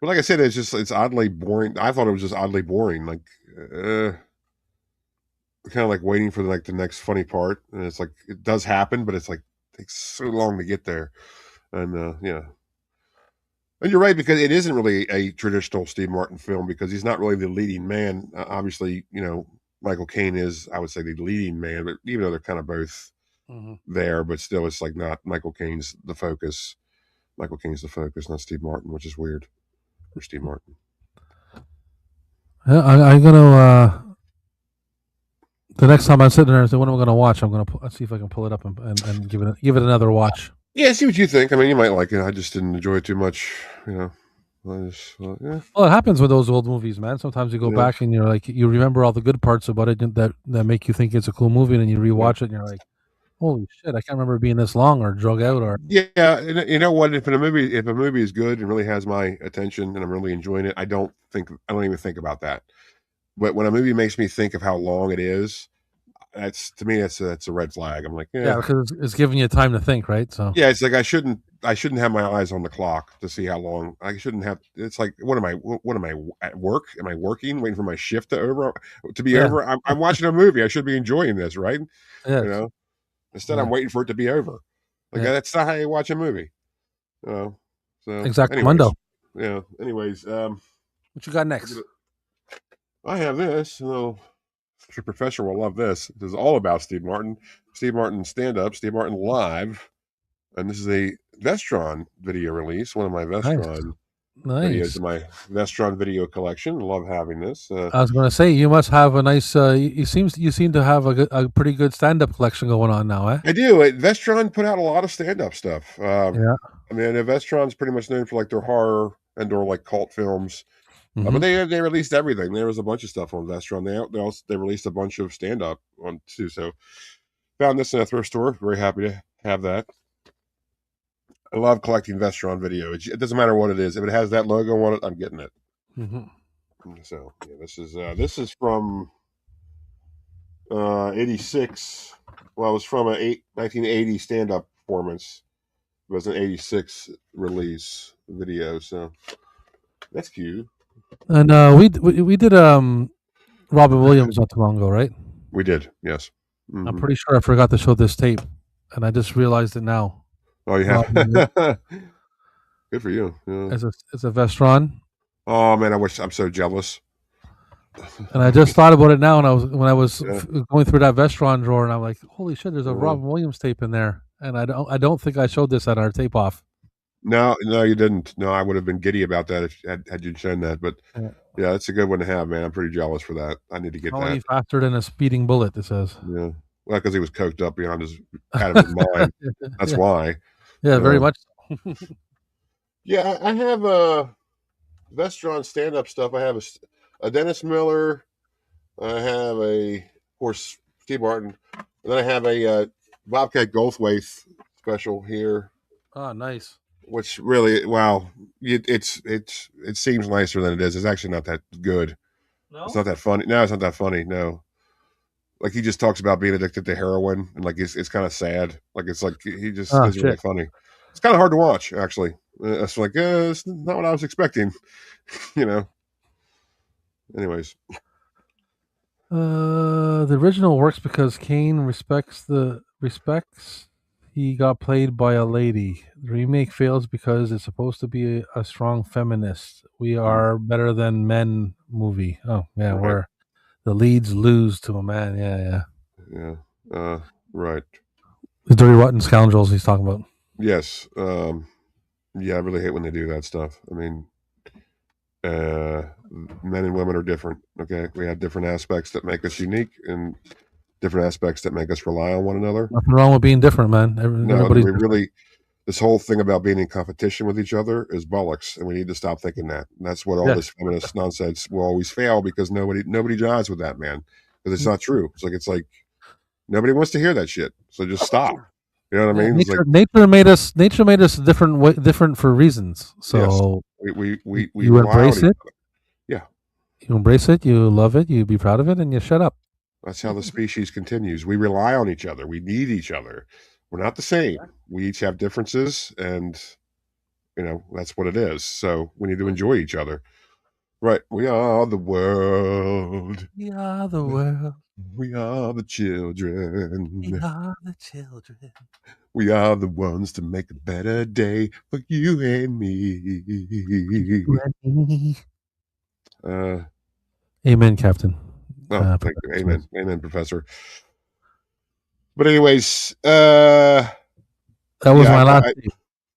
like I said, it's oddly boring. I thought it was just oddly boring. Like, kind of like waiting for the next funny part, and it's like it does happen, but it's like it takes so long to get there, and yeah. And you're right, because it isn't really a traditional Steve Martin film because he's not really the leading man. Obviously, Michael Caine is, I would say, the leading man, but even though they're kind of both there, but still it's like not Michael Caine's the focus. Michael Caine's the focus, not Steve Martin, which is weird for Steve Martin. Yeah, I'm gonna the next time I'm sitting there and say, what am I gonna watch? I'm gonna see if I can pull it up and give it another watch. Yeah, see what you think. I mean, you might like it. I just didn't enjoy it too much, yeah. Well, it happens with those old movies, man. Sometimes you go back and you're like, you remember all the good parts about it that make you think it's a cool movie, and then you rewatch it and you're like, holy shit, I can't remember it being this long or drug out or. Yeah, you know what? If a movie is good and really has my attention and I'm really enjoying it, I don't even think about that. But when a movie makes me think of how long it is, to me that's a red flag. I'm like, yeah, because it's giving you time to think, right? So yeah, it's like I shouldn't have my eyes on the clock to see how long. I shouldn't have. It's like, what am I at work? Am I working, waiting for my shift to be over? I'm watching a movie. I should be enjoying this, right? Yeah. Instead, I'm waiting for it to be over. Like that's not how you watch a movie. So exactly. Mundo. Yeah. Anyways, what you got next? I have this. Your professor will love this. This is all about Steve Martin. Steve Martin stand-up, Steve Martin live. And this is a Vestron video release, one of my Vestron videos in my Vestron video collection. Love having this. I was going to say, you must have a nice, you seem to have a pretty good stand-up collection going on now, eh? I do. Vestron put out a lot of stand-up stuff. I mean, Vestron's pretty much known for like their horror and/or like cult films. But they released everything. There was a bunch of stuff on Vestron. They released a bunch of stand-up on too. So found this in a thrift store. Very happy to have that. I love collecting Vestron video. It doesn't matter what it is. If it has that logo on it, I'm getting it. So yeah, this is from 86. Well, it was from a 1980 stand-up performance. It was an 86 release video. So that's cute. And we did Robin Williams not too long ago, right? We did, yes. I'm pretty sure I forgot to show this tape, and I just realized it now. Oh, you have? Good for you. Yeah. It's a Vestron. Oh man, I'm so jealous. And I just thought about it now, and when I was going through that Vestron drawer, and I'm like, "Holy shit! There's a Robin Williams tape in there." And I don't think I showed this at our tape off. No, you didn't. No, I would have been giddy about that had you shown that. But yeah, that's a good one to have, man. I'm pretty jealous for that. I need to get that. Faster than a speeding bullet, it says. Yeah. Well, because he was coked up beyond his out of his mind. That's why. Yeah, very much. Yeah, I have Vestron stand-up stuff. I have a Dennis Miller. I have of course, Steve Martin. And then I have a Bobcat Goldthwait special here. Oh, nice. Which really, wow, it seems nicer than it is. It's actually not that good. No? It's not that funny. No, it's not that funny. No. Like he just talks about being addicted to heroin, and like it's kind of sad. Like it's like he just isn't really funny. It's kind of hard to watch, actually. It's like it's not what I was expecting, you know. Anyways, the original works because Kane respects. He got played by a lady. The remake fails because it's supposed to be a strong feminist. We Are Better Than Men movie. Oh yeah, right. Where the leads lose to a man. Yeah. Right. The Dirty Rotten Scoundrels he's talking about. Yes. Yeah, I really hate when they do that stuff. I mean, men and women are different. Okay, we have different aspects that make us unique, and different aspects that make us rely on one another. Nothing wrong with being different, man. Everybody's really. This whole thing about being in competition with each other is bollocks, and we need to stop thinking that. And that's what all this feminist nonsense will always fail, because nobody jives with that, man. Because it's not true. It's like nobody wants to hear that shit. So just stop. You know what I mean? Nature made us different for reasons. So we you embrace it. Yeah, you embrace it. You love it. You be proud of it, and you shut up. That's how the species continues. We rely on each other. We need each other. We're not the same. We each have differences, and that's what it is. So we need to enjoy each other. Right. We are the world. We are the world. We are the children. We are the children. We are the ones to make a better day for you and me. Amen, Captain. Oh, thank you. Amen. Amen, Professor. But anyways, that was my last.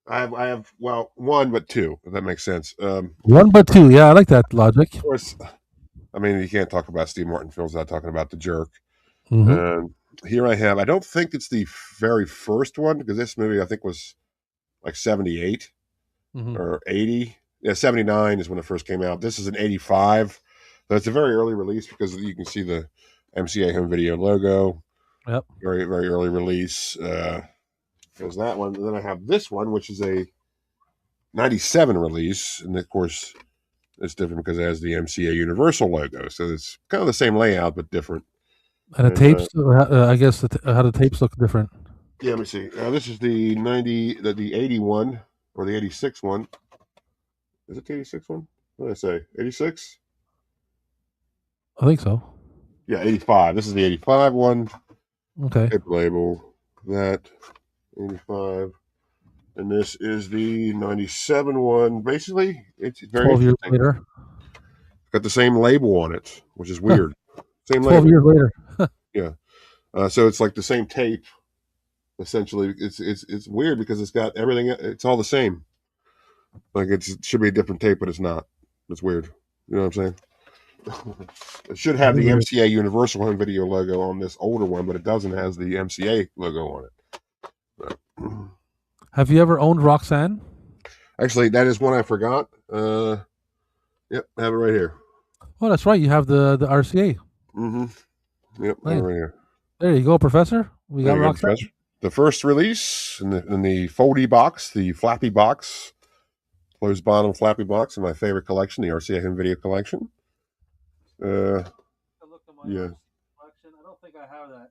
I have one but two, if that makes sense. One but two, yeah, I like that logic. Of course, I mean, you can't talk about Steve Martin films without talking about The Jerk. Mm-hmm. Here I have, I don't think it's the very first one, because this movie I think was like 78 or 80. Yeah, 79 is when it first came out. This is an 85. So it's a very early release, because you can see the MCA home video logo. Yep. Very, very early release. There's that one. And then I have this one, which is a 97 release. And of course, it's different because it has the MCA Universal logo. So it's kind of the same layout, but different. And the tapes, I guess, how the tapes look different. Yeah, let me see. This is the 81 or the 86 one. Is it the 86 one? What did I say? 86? I think so. Yeah, 85. This is the 85 one. Okay. Tape label. That. 85. And this is the 97 one. Basically, it's very 12 years later. Got the same label on it, which is weird. Same 12 label. years later. Yeah. So it's like the same tape. Essentially, it's weird because it's got everything. It's all the same. Like it should be a different tape, but it's not. It's weird. You know what I'm saying? It should have the MCA Universal Home Video logo on this older one, but it doesn't. It has the MCA logo on it. Have you ever owned Roxanne? Actually, that is one I forgot. Yep, I have it right here. Oh, that's right. You have the RCA. Mm-hmm. Yep, right here. There you go, Professor. We got Roxanne. Professor. The first release in the foldy box, the flappy box, closed bottom flappy box in my favorite collection, the RCA Home Video collection. Yeah. Collection. I don't think I have that.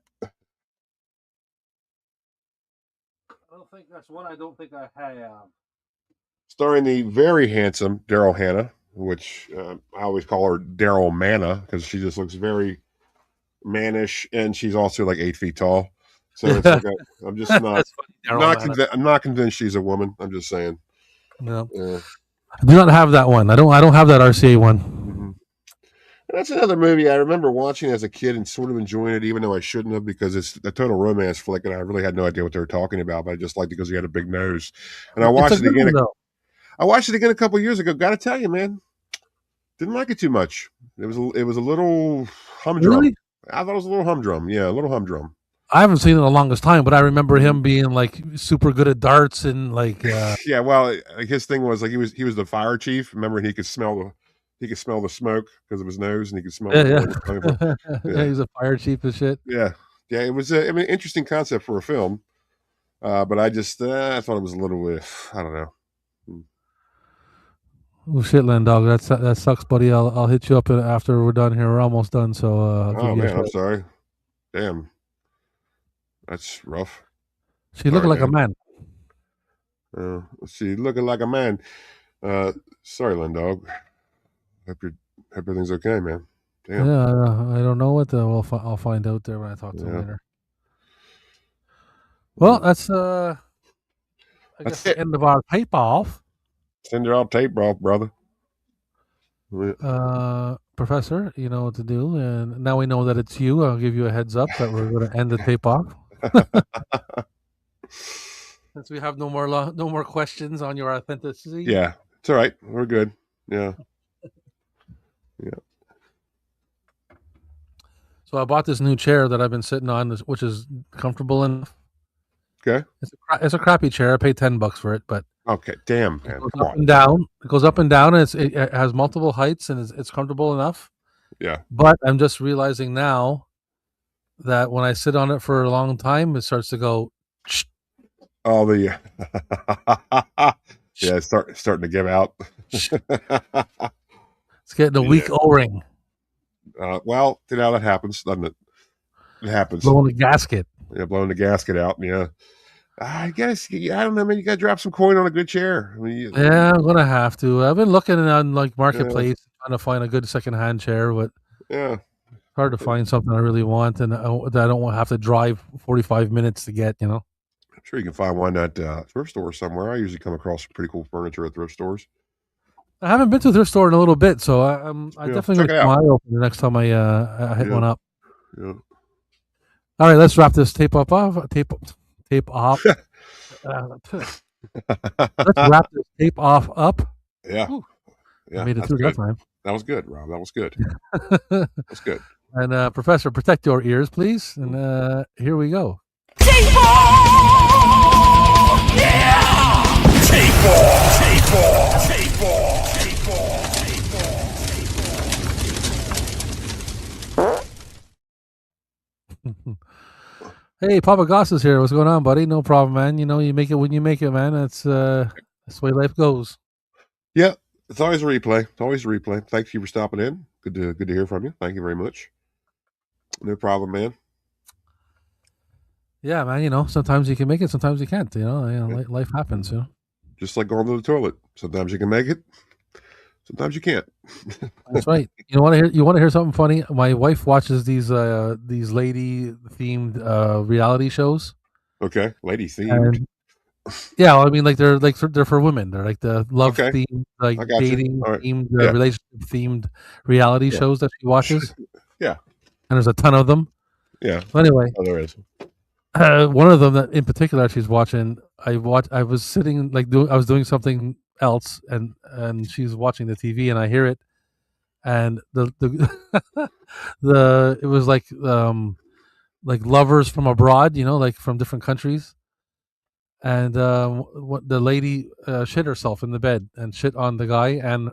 I don't think that's one I don't think I have. Starring the very handsome Daryl Hannah, which I always call her Daryl Manna because she just looks very mannish, and she's also like 8 feet tall. So it's like I'm just I'm not convinced she's a woman. I'm just saying. No. I do not have that one. I don't have that RCA one. Mm-hmm. That's another movie I remember watching as a kid and sort of enjoying it, even though I shouldn't have, because it's a total romance flick, and I really had no idea what they were talking about. But I just liked it because he had a big nose. And I It's a watched it good again. one though. I watched it again a couple years ago. Got to tell you, man, didn't like it too much. It was a little humdrum. Really? I thought it was a little humdrum. Yeah, a little humdrum. I haven't seen it in the longest time, but I remember him being like super good at darts and like. Yeah, well, his thing was like he was the fire chief. Remember, he could smell the smoke because of his nose, and he could smell Yeah, where it was coming from. yeah. He's a fire chief and shit. Yeah, yeah. It was I mean, interesting concept for a film, but I just I thought it was a little I don't know. Oh shit, Len dog, that sucks, buddy. I'll hit you up after we're done here. We're almost done, so I'll give you a shout. I'm sorry. Damn, that's rough. She looking like a man. Let's see, looking like a man. Sorry, Len dog. Hope everything's okay, man. Damn. Yeah, I don't know what I'll find out there when I talk to him later. Well, that's I guess the end of our tape off. Send her all tape off, brother. Professor, you know what to do, and now we know that it's you. I'll give you a heads up that we're going to end the tape off. Since we have no more questions on your authenticity. Yeah, it's all right. We're good. Yeah. Yeah. So I bought this new chair that I've been sitting on, which is comfortable enough. Okay. It's a crappy chair. I paid $10 for it, but okay, damn, man. It goes up and down. It goes up and down, and it has multiple heights, and it's comfortable enough. Yeah. But I'm just realizing now that when I sit on it for a long time, it starts to go. Oh, the yeah, it's starting to give out. It's getting a weak O-ring. Well, you know that happens, doesn't it? It happens. Blowing the gasket. Yeah, blowing the gasket out. Yeah. I guess I don't know, man. You got to drop some coin on a good chair. I mean, yeah, I'm gonna have to. I've been looking on like Marketplace, trying to find a good secondhand chair, but yeah, it's hard to find something I really want, and that I don't want to have to drive 45 minutes to get. You know, I'm sure you can find one at thrift store somewhere. I usually come across some pretty cool furniture at thrift stores. I haven't been to a thrift store in a little bit, so I definitely gonna keep my eye open the next time I hit one up. Yeah. All right, let's wrap this tape off. Tape off. Let's wrap this tape off up. Yeah. Yeah. I made it through that time. That was good, Rob. That was good. That's good. And Professor, protect your ears, please. And here we go. Tape off! Yeah! Tape off! Tape off! Tape off! Tape off! Tape off! Hey, Papa Goss is here. What's going on, buddy? No problem, man. You know, you make it when you make it, man. That's the way life goes. Yeah, it's always a replay. It's always a replay. Thank you for stopping in. Good to hear from you. Thank you very much. No problem, man. Yeah, man. You know, sometimes you can make it, sometimes you can't. You know, life happens. You know, just like going to the toilet. Sometimes you can make it, sometimes you can't. That's right. You want to hear something funny? My wife watches these lady themed reality shows. Okay, lady themed. Yeah, well, I mean, like they're for women. They're like the love themed, like dating themed, relationship themed reality shows that she watches. Yeah, and there's a ton of them. Yeah. So anyway, there is. One of them that in particular she's watching. I was sitting I was doing something else, and she's watching the TV, and I hear it, and the it was like lovers from abroad, you know, like from different countries, and what the lady shit herself in the bed and shit on the guy and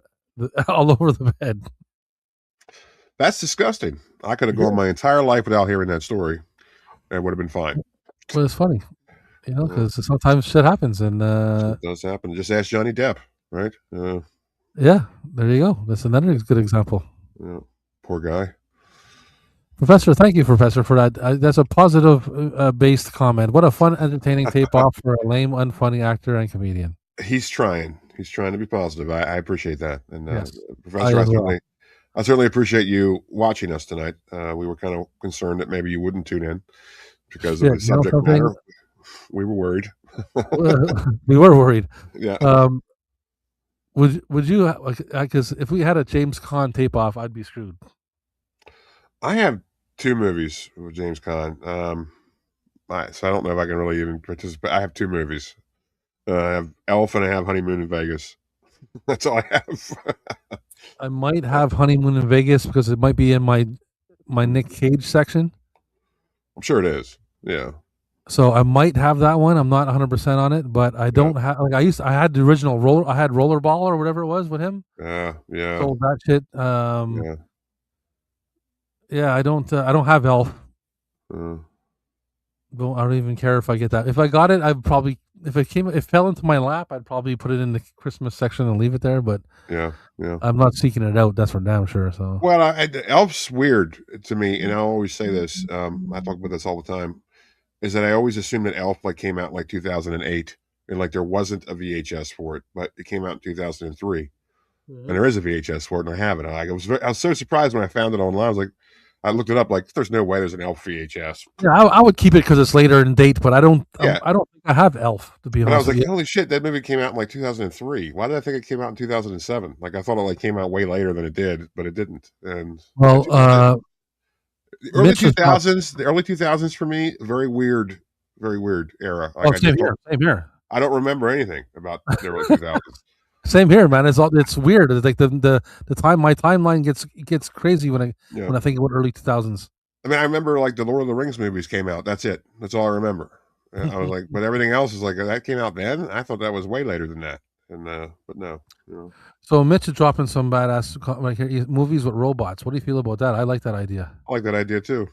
all over the bed. That's disgusting. I could have gone my entire life without hearing that story. It would have been fine. Well, it's funny, you know, because sometimes shit happens, and it does happen. Just ask Johnny Depp, right? Yeah, there you go. That's another good example. Yeah, poor guy. Professor, thank you, Professor, for that. That's a positive based comment. What a fun, entertaining tape off for a lame, unfunny actor and comedian. He's trying. He's trying to be positive. I appreciate that. And yes. Professor, I certainly appreciate you watching us tonight. We were kind of concerned that maybe you wouldn't tune in because of the subject matter. We were worried. We were worried. Yeah. Would you? Because if we had a James Caan tape off, I'd be screwed. I have 2 movies with James Caan. So I don't know if I can really even participate. I have 2 movies. I have Elf and I have Honeymoon in Vegas. That's all I have. I might have Honeymoon in Vegas because it might be in my Nick Cage section. I'm sure it is. Yeah. So I might have that one. I'm not 100% on it, but I don't have I had the original Rollerball or whatever it was with him. Yeah. Sold that shit. Yeah, I don't have Elf. I don't even care if I get that. If I got it, I'd probably if it fell into my lap, I'd probably put it in the Christmas section and leave it there. But yeah, I'm not seeking it out. That's for damn sure. So Elf's weird to me, and I always say this. I talk about this all the time. Is that I always assumed that Elf came out in 2008, and there wasn't a VHS for it, but it came out in 2003, and there is a VHS for it, and I have it. I was so surprised when I found it online. I was like, I looked it up. There's no way there's an Elf VHS. Yeah, I would keep it because it's later in date, but I don't. Yeah. I don't think I have Elf, to be honest. And I was like, holy shit, that movie came out in 2003. Why did I think it came out in 2007? I thought it came out way later than it did, but it didn't. And the early 2000s, the early 2000s for me, very weird era. Same here. I don't remember anything about the early 2000s. Same here, man. It's weird. It's like the time my timeline gets crazy when I think about early 2000s. I mean, I remember the Lord of the Rings movies came out. That's it. That's all I remember. And I was like, but everything else is that came out then. I thought that was way later than that. And but no. So Mitch is dropping some badass movies with robots. What do you feel about that? I like that idea. I like that idea too.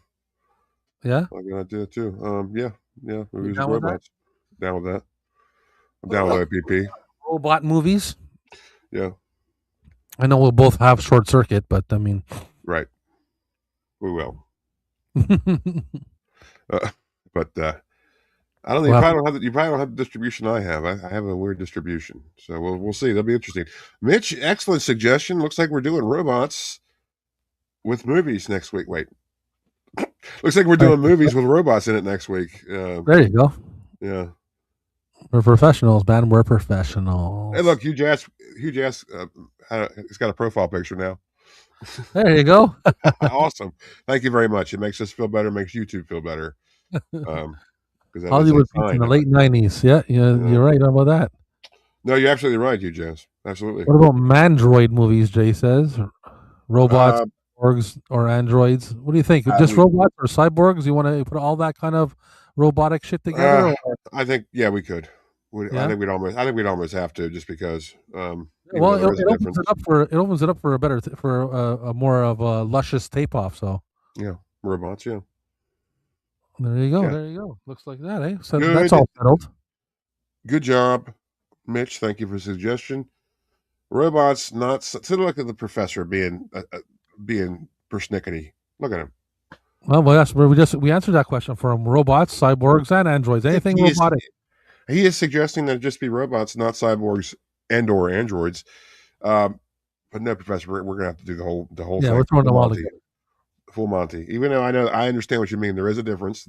Yeah, I like that idea too. Yeah. Movies with robots. Down with that. I'm down with OPP. Robot movies. Yeah. I know we'll both have Short Circuit, but I mean, right. We will. But I don't think you probably don't have the distribution I have. I have a weird distribution, so we'll see. That'll be interesting. Mitch, excellent suggestion. Looks like we're doing robots with movies next week. Wait, looks like we're doing movies with robots in it next week. There you go. Yeah. We're professionals, man. We're professionals. Hey, look, Hugh Jass, he's got a profile picture now. There you go. Awesome. Thank you very much. It makes us feel better. Makes YouTube feel better. Hollywood in the late 90s. Yeah, you're right about that. No, you're absolutely right, Hugh Jass. Absolutely. What about Mandroid movies, Jay says? Robots, cyborgs, or androids? What do you think? Just robots or cyborgs? You want to put all that kind of robotic shit together? I think we could. I think we'd almost have to, just because. It opens it up for a more of a luscious tape off. So yeah, robots. Yeah. There you go. Yeah. There you go. Looks like that, eh? So that's all settled. Good job, Mitch. Thank you for the suggestion. Robots, not sort of like the professor being persnickety. Look at him. Well, we answered that question for him. Robots, cyborgs, and androids. Anything robotic. He is suggesting that it just be robots, not cyborgs and/or androids. But no, Professor, we're gonna have to do the whole thing. Yeah, we're throwing them all together. Full Monty. Even though I understand what you mean. There is a difference,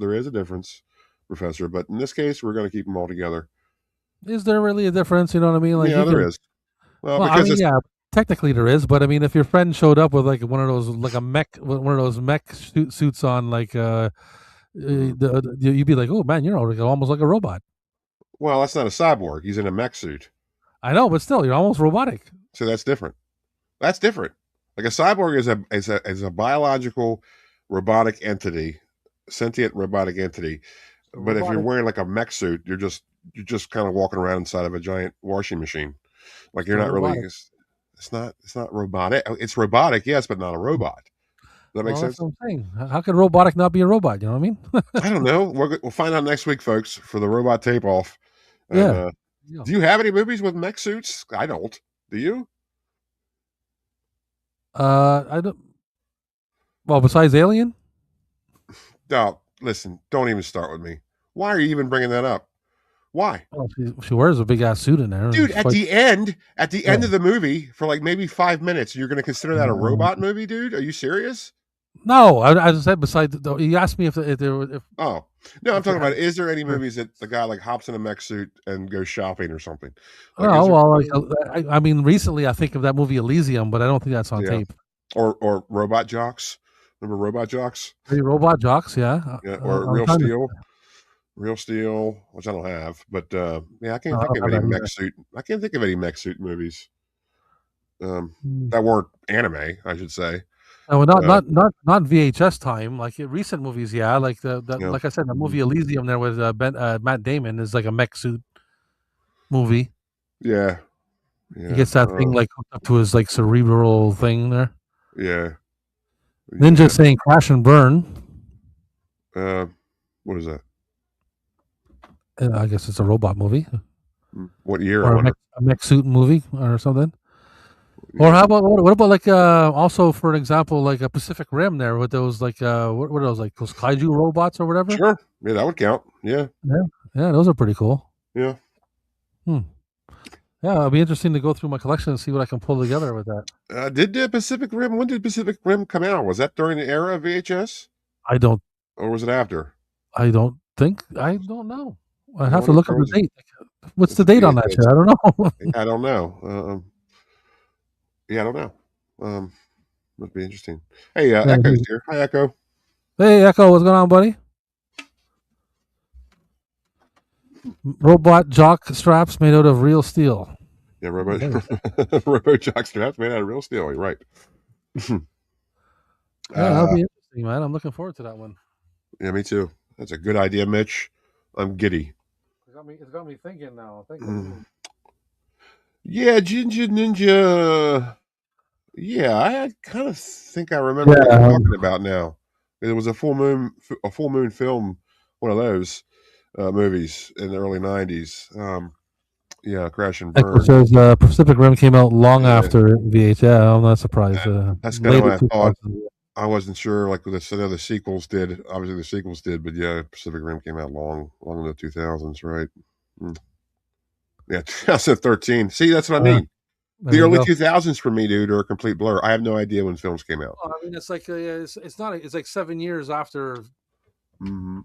Professor. But in this case, we're going to keep them all together. Is there really a difference? You know what I mean? There is. Well, technically there is. But I mean, if your friend showed up with one of those mech suits on, you'd be like, oh man, you're almost like a robot. Well, that's not a cyborg. He's in a mech suit. I know, but still, you're almost robotic. So that's different. Like a cyborg is a biological robotic entity, sentient robotic entity. But if you're wearing a mech suit, you're just kind of walking around inside of a giant washing machine. You're not really. It's not robotic. It's robotic, yes, but not a robot. Does that make sense? That's what I'm saying. How could robotic not be a robot? You know what I mean? I don't know. We'll find out next week, folks, for the robot tape off. Yeah. Do you have any movies with mech suits? I don't. Do you? I don't. Well, besides Alien. No, listen. Don't even start with me. Why are you even bringing that up? Why? Well, she wears a big ass suit in there, dude. At the end of the movie, for maybe 5 minutes, you're going to consider that a robot movie, dude? Are you serious? No, I said besides. You asked me if there were. Oh no, I'm talking about. Is there any movies that the guy hops in a mech suit and goes shopping or something? I mean, recently I think of that movie Elysium, but I don't think that's on tape. Or Robot Jocks. Remember Robot Jocks? 3 Robot Jocks, yeah. Yeah, or Real Steel. Real Steel, which I don't have, but yeah, I can't think of any mech suit. I can't think of any mech suit movies that weren't anime, I should say. Oh, not VHS time. Like recent movies, yeah. Like like I said, the movie Elysium there with Matt Damon is like a mech suit movie. Yeah. He gets that thing like hooked up to his like cerebral thing there. Yeah. Ninja saying Crash and Burn. What is that? I guess it's a robot movie. What year? Or a mech suit movie or something. Yeah. Or how about what about like also for an example like a Pacific Rim there with those like what are those like those kaiju robots or whatever? Sure. Yeah, that would count. Yeah. Yeah, those are pretty cool. Yeah. Yeah, it'll be interesting to go through my collection and see what I can pull together with that. Did the Pacific Rim? When did Pacific Rim come out? Was that during the era of VHS? I don't. Or was it after? I don't know. I have to look up the date. What's the date on that shit? I don't know. I don't know. Yeah, I don't know. Must be interesting. Hey, Echo's here. Hi, Echo. Hey, Echo. What's going on, buddy? Robot jock straps made out of real steel. Yeah, robot jock straps made out of real steel. You're right. Yeah, that'll be interesting, man. I'm looking forward to that one. Yeah, me too. That's a good idea, Mitch. I'm giddy. It's got me thinking now. Yeah, Ginger Ninja. Yeah, I kind of think I remember what you're talking about now. It was a full moon film, one of those movies in the early '90s. Yeah, Crash and Burn. It says Pacific Rim came out long after VHS. Yeah, I'm not surprised. That's kind of what I thought. I wasn't sure, like the other sequels did. Obviously, the sequels did, but yeah, Pacific Rim came out long in the 2000s, right? Yeah, 2013. See, that's what I mean. The early 2000s for me, dude, are a complete blur. I have no idea when films came out. Well, I mean, it's like it's not. It's like 7 years after. Mm-hmm.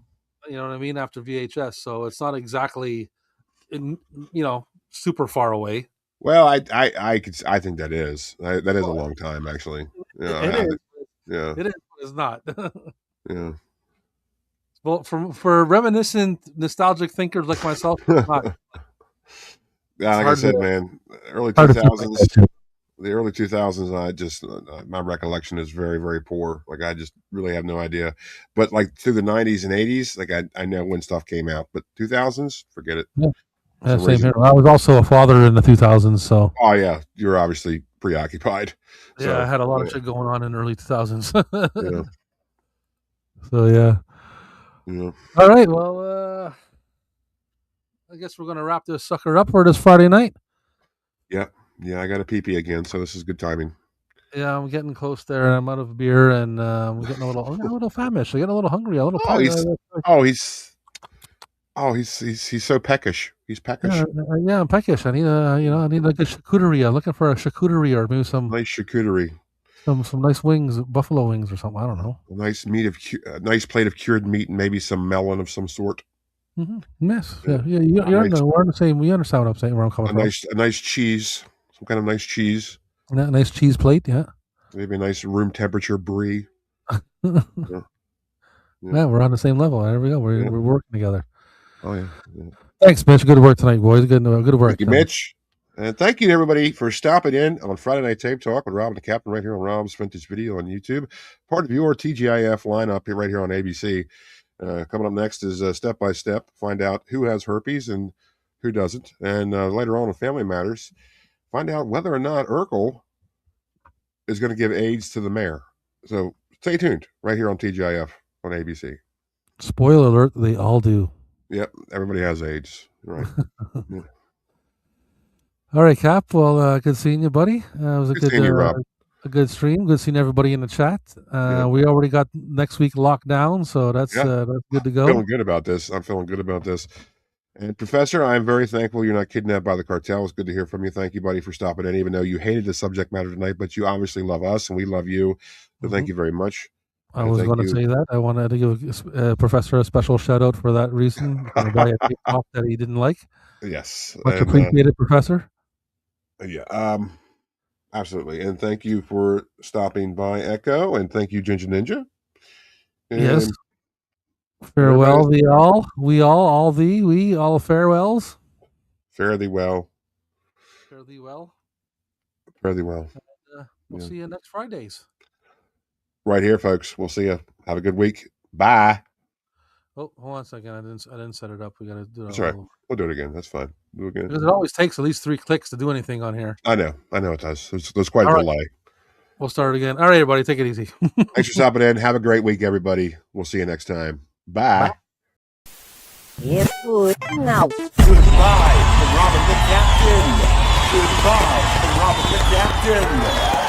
You know what I mean? After VHS, so it's not exactly, super far away. Well, I think that is a long time actually. It is. Yeah, it is. But it's not. Yeah. Well, for reminiscent, nostalgic thinkers like myself, it's not. Yeah, like I said, man, early 2000s. The early 2000s, I just my recollection is very, very poor. Like I just really have no idea. But like through the 90s and 80s, like I know when stuff came out. But 2000s, forget it. Yeah, same here. I was also a father in the 2000s, so. Oh yeah, you're obviously preoccupied. Yeah, so, I had a lot of shit going on in the early 2000s. Yeah. So yeah. Yeah. All right. Well, I guess we're gonna wrap this sucker up for this Friday night. Yeah. Yeah, I got a pee-pee again, so this is good timing. Yeah, I'm getting close there. I'm out of beer, and I'm getting a little famished. I'm getting a little hungry. A little. He's so peckish. He's peckish. Yeah, I'm peckish. I need a good charcuterie. I'm looking for a charcuterie or maybe some nice charcuterie. Some nice wings, buffalo wings or something. I don't know. A nice nice plate of cured meat and maybe some melon of some sort. Mm-hmm. Yes. Yeah. We're on the same. We understand what I'm saying. Where I'm coming from. A nice cheese. Some kind of nice cheese. Yeah, nice cheese plate, yeah. Maybe a nice room temperature brie. Yeah, we're on the same level. There we go. We're working together. Oh yeah. Thanks, Mitch. Good work tonight, boys. Good work. Thank you, Mitch. And thank you to everybody for stopping in on Friday Night Tape Talk with Rob and the Captain right here on Rob's Vintage Video on YouTube. Part of your TGIF lineup here right here on ABC. Coming up next is Step by Step. Find out who has herpes and who doesn't. And later on in Family Matters, find out whether or not Urkel is going to give AIDS to the mayor. So stay tuned right here on TGIF on ABC. Spoiler alert, they all do. Yep, everybody has AIDS. Right. Yeah. All right, Cap. Well, good seeing you, buddy. It was good seeing you, Rob. A good stream. Good seeing everybody in the chat. We already got next week locked down, so that's good to go. I'm feeling good about this. And Professor, I'm very thankful you're not kidnapped by the cartel. It's good to hear from you. Thank you, buddy, for stopping in, even though you hated the subject matter tonight, but you obviously love us and we love you. So thank you very much. I was going to say that. I wanted to give Professor a special shout out for that reason. The guy at TikTok that he didn't like. Yes. Much appreciated, Professor. Yeah. Absolutely. And thank you for stopping by, Echo. And thank you, Ginger Ninja. And yes. Farewell, thee all. We all thee, we all farewells. Fare thee well. Fare thee well. Fare thee well. And, we'll see you next Fridays. Right here, folks. We'll see you. Have a good week. Bye. Oh, hold on a second. I didn't set it up. We got to do it. That's all right. We'll do it again. That's fine. Do it again. Because it always takes at least 3 clicks to do anything on here. I know it does. There's quite a delay. We'll start it again. All right, everybody. Take it easy. Thanks for stopping in. Have a great week, everybody. We'll see you next time. Bye. Yes, good. Now. Goodbye from Robin the Captain. Goodbye from Robin the Captain.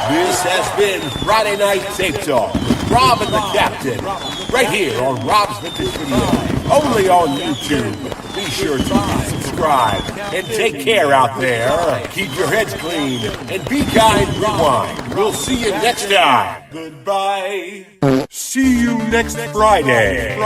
This has been Friday Night Tape Talk with Rob and the Captain, right here on Rob's Vintage Video, only on YouTube. Be sure to subscribe and take care out there. Keep your heads clean and be kind. Rewind. We'll see you next time. Goodbye. See you next Friday.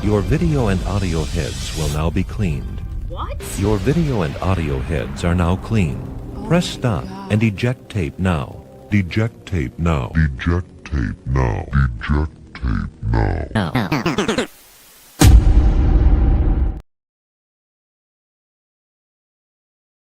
Your video and audio heads will now be cleaned. What? Your video and audio heads are now clean. Press stop and eject tape now. Eject tape now. Eject tape now. Eject tape now.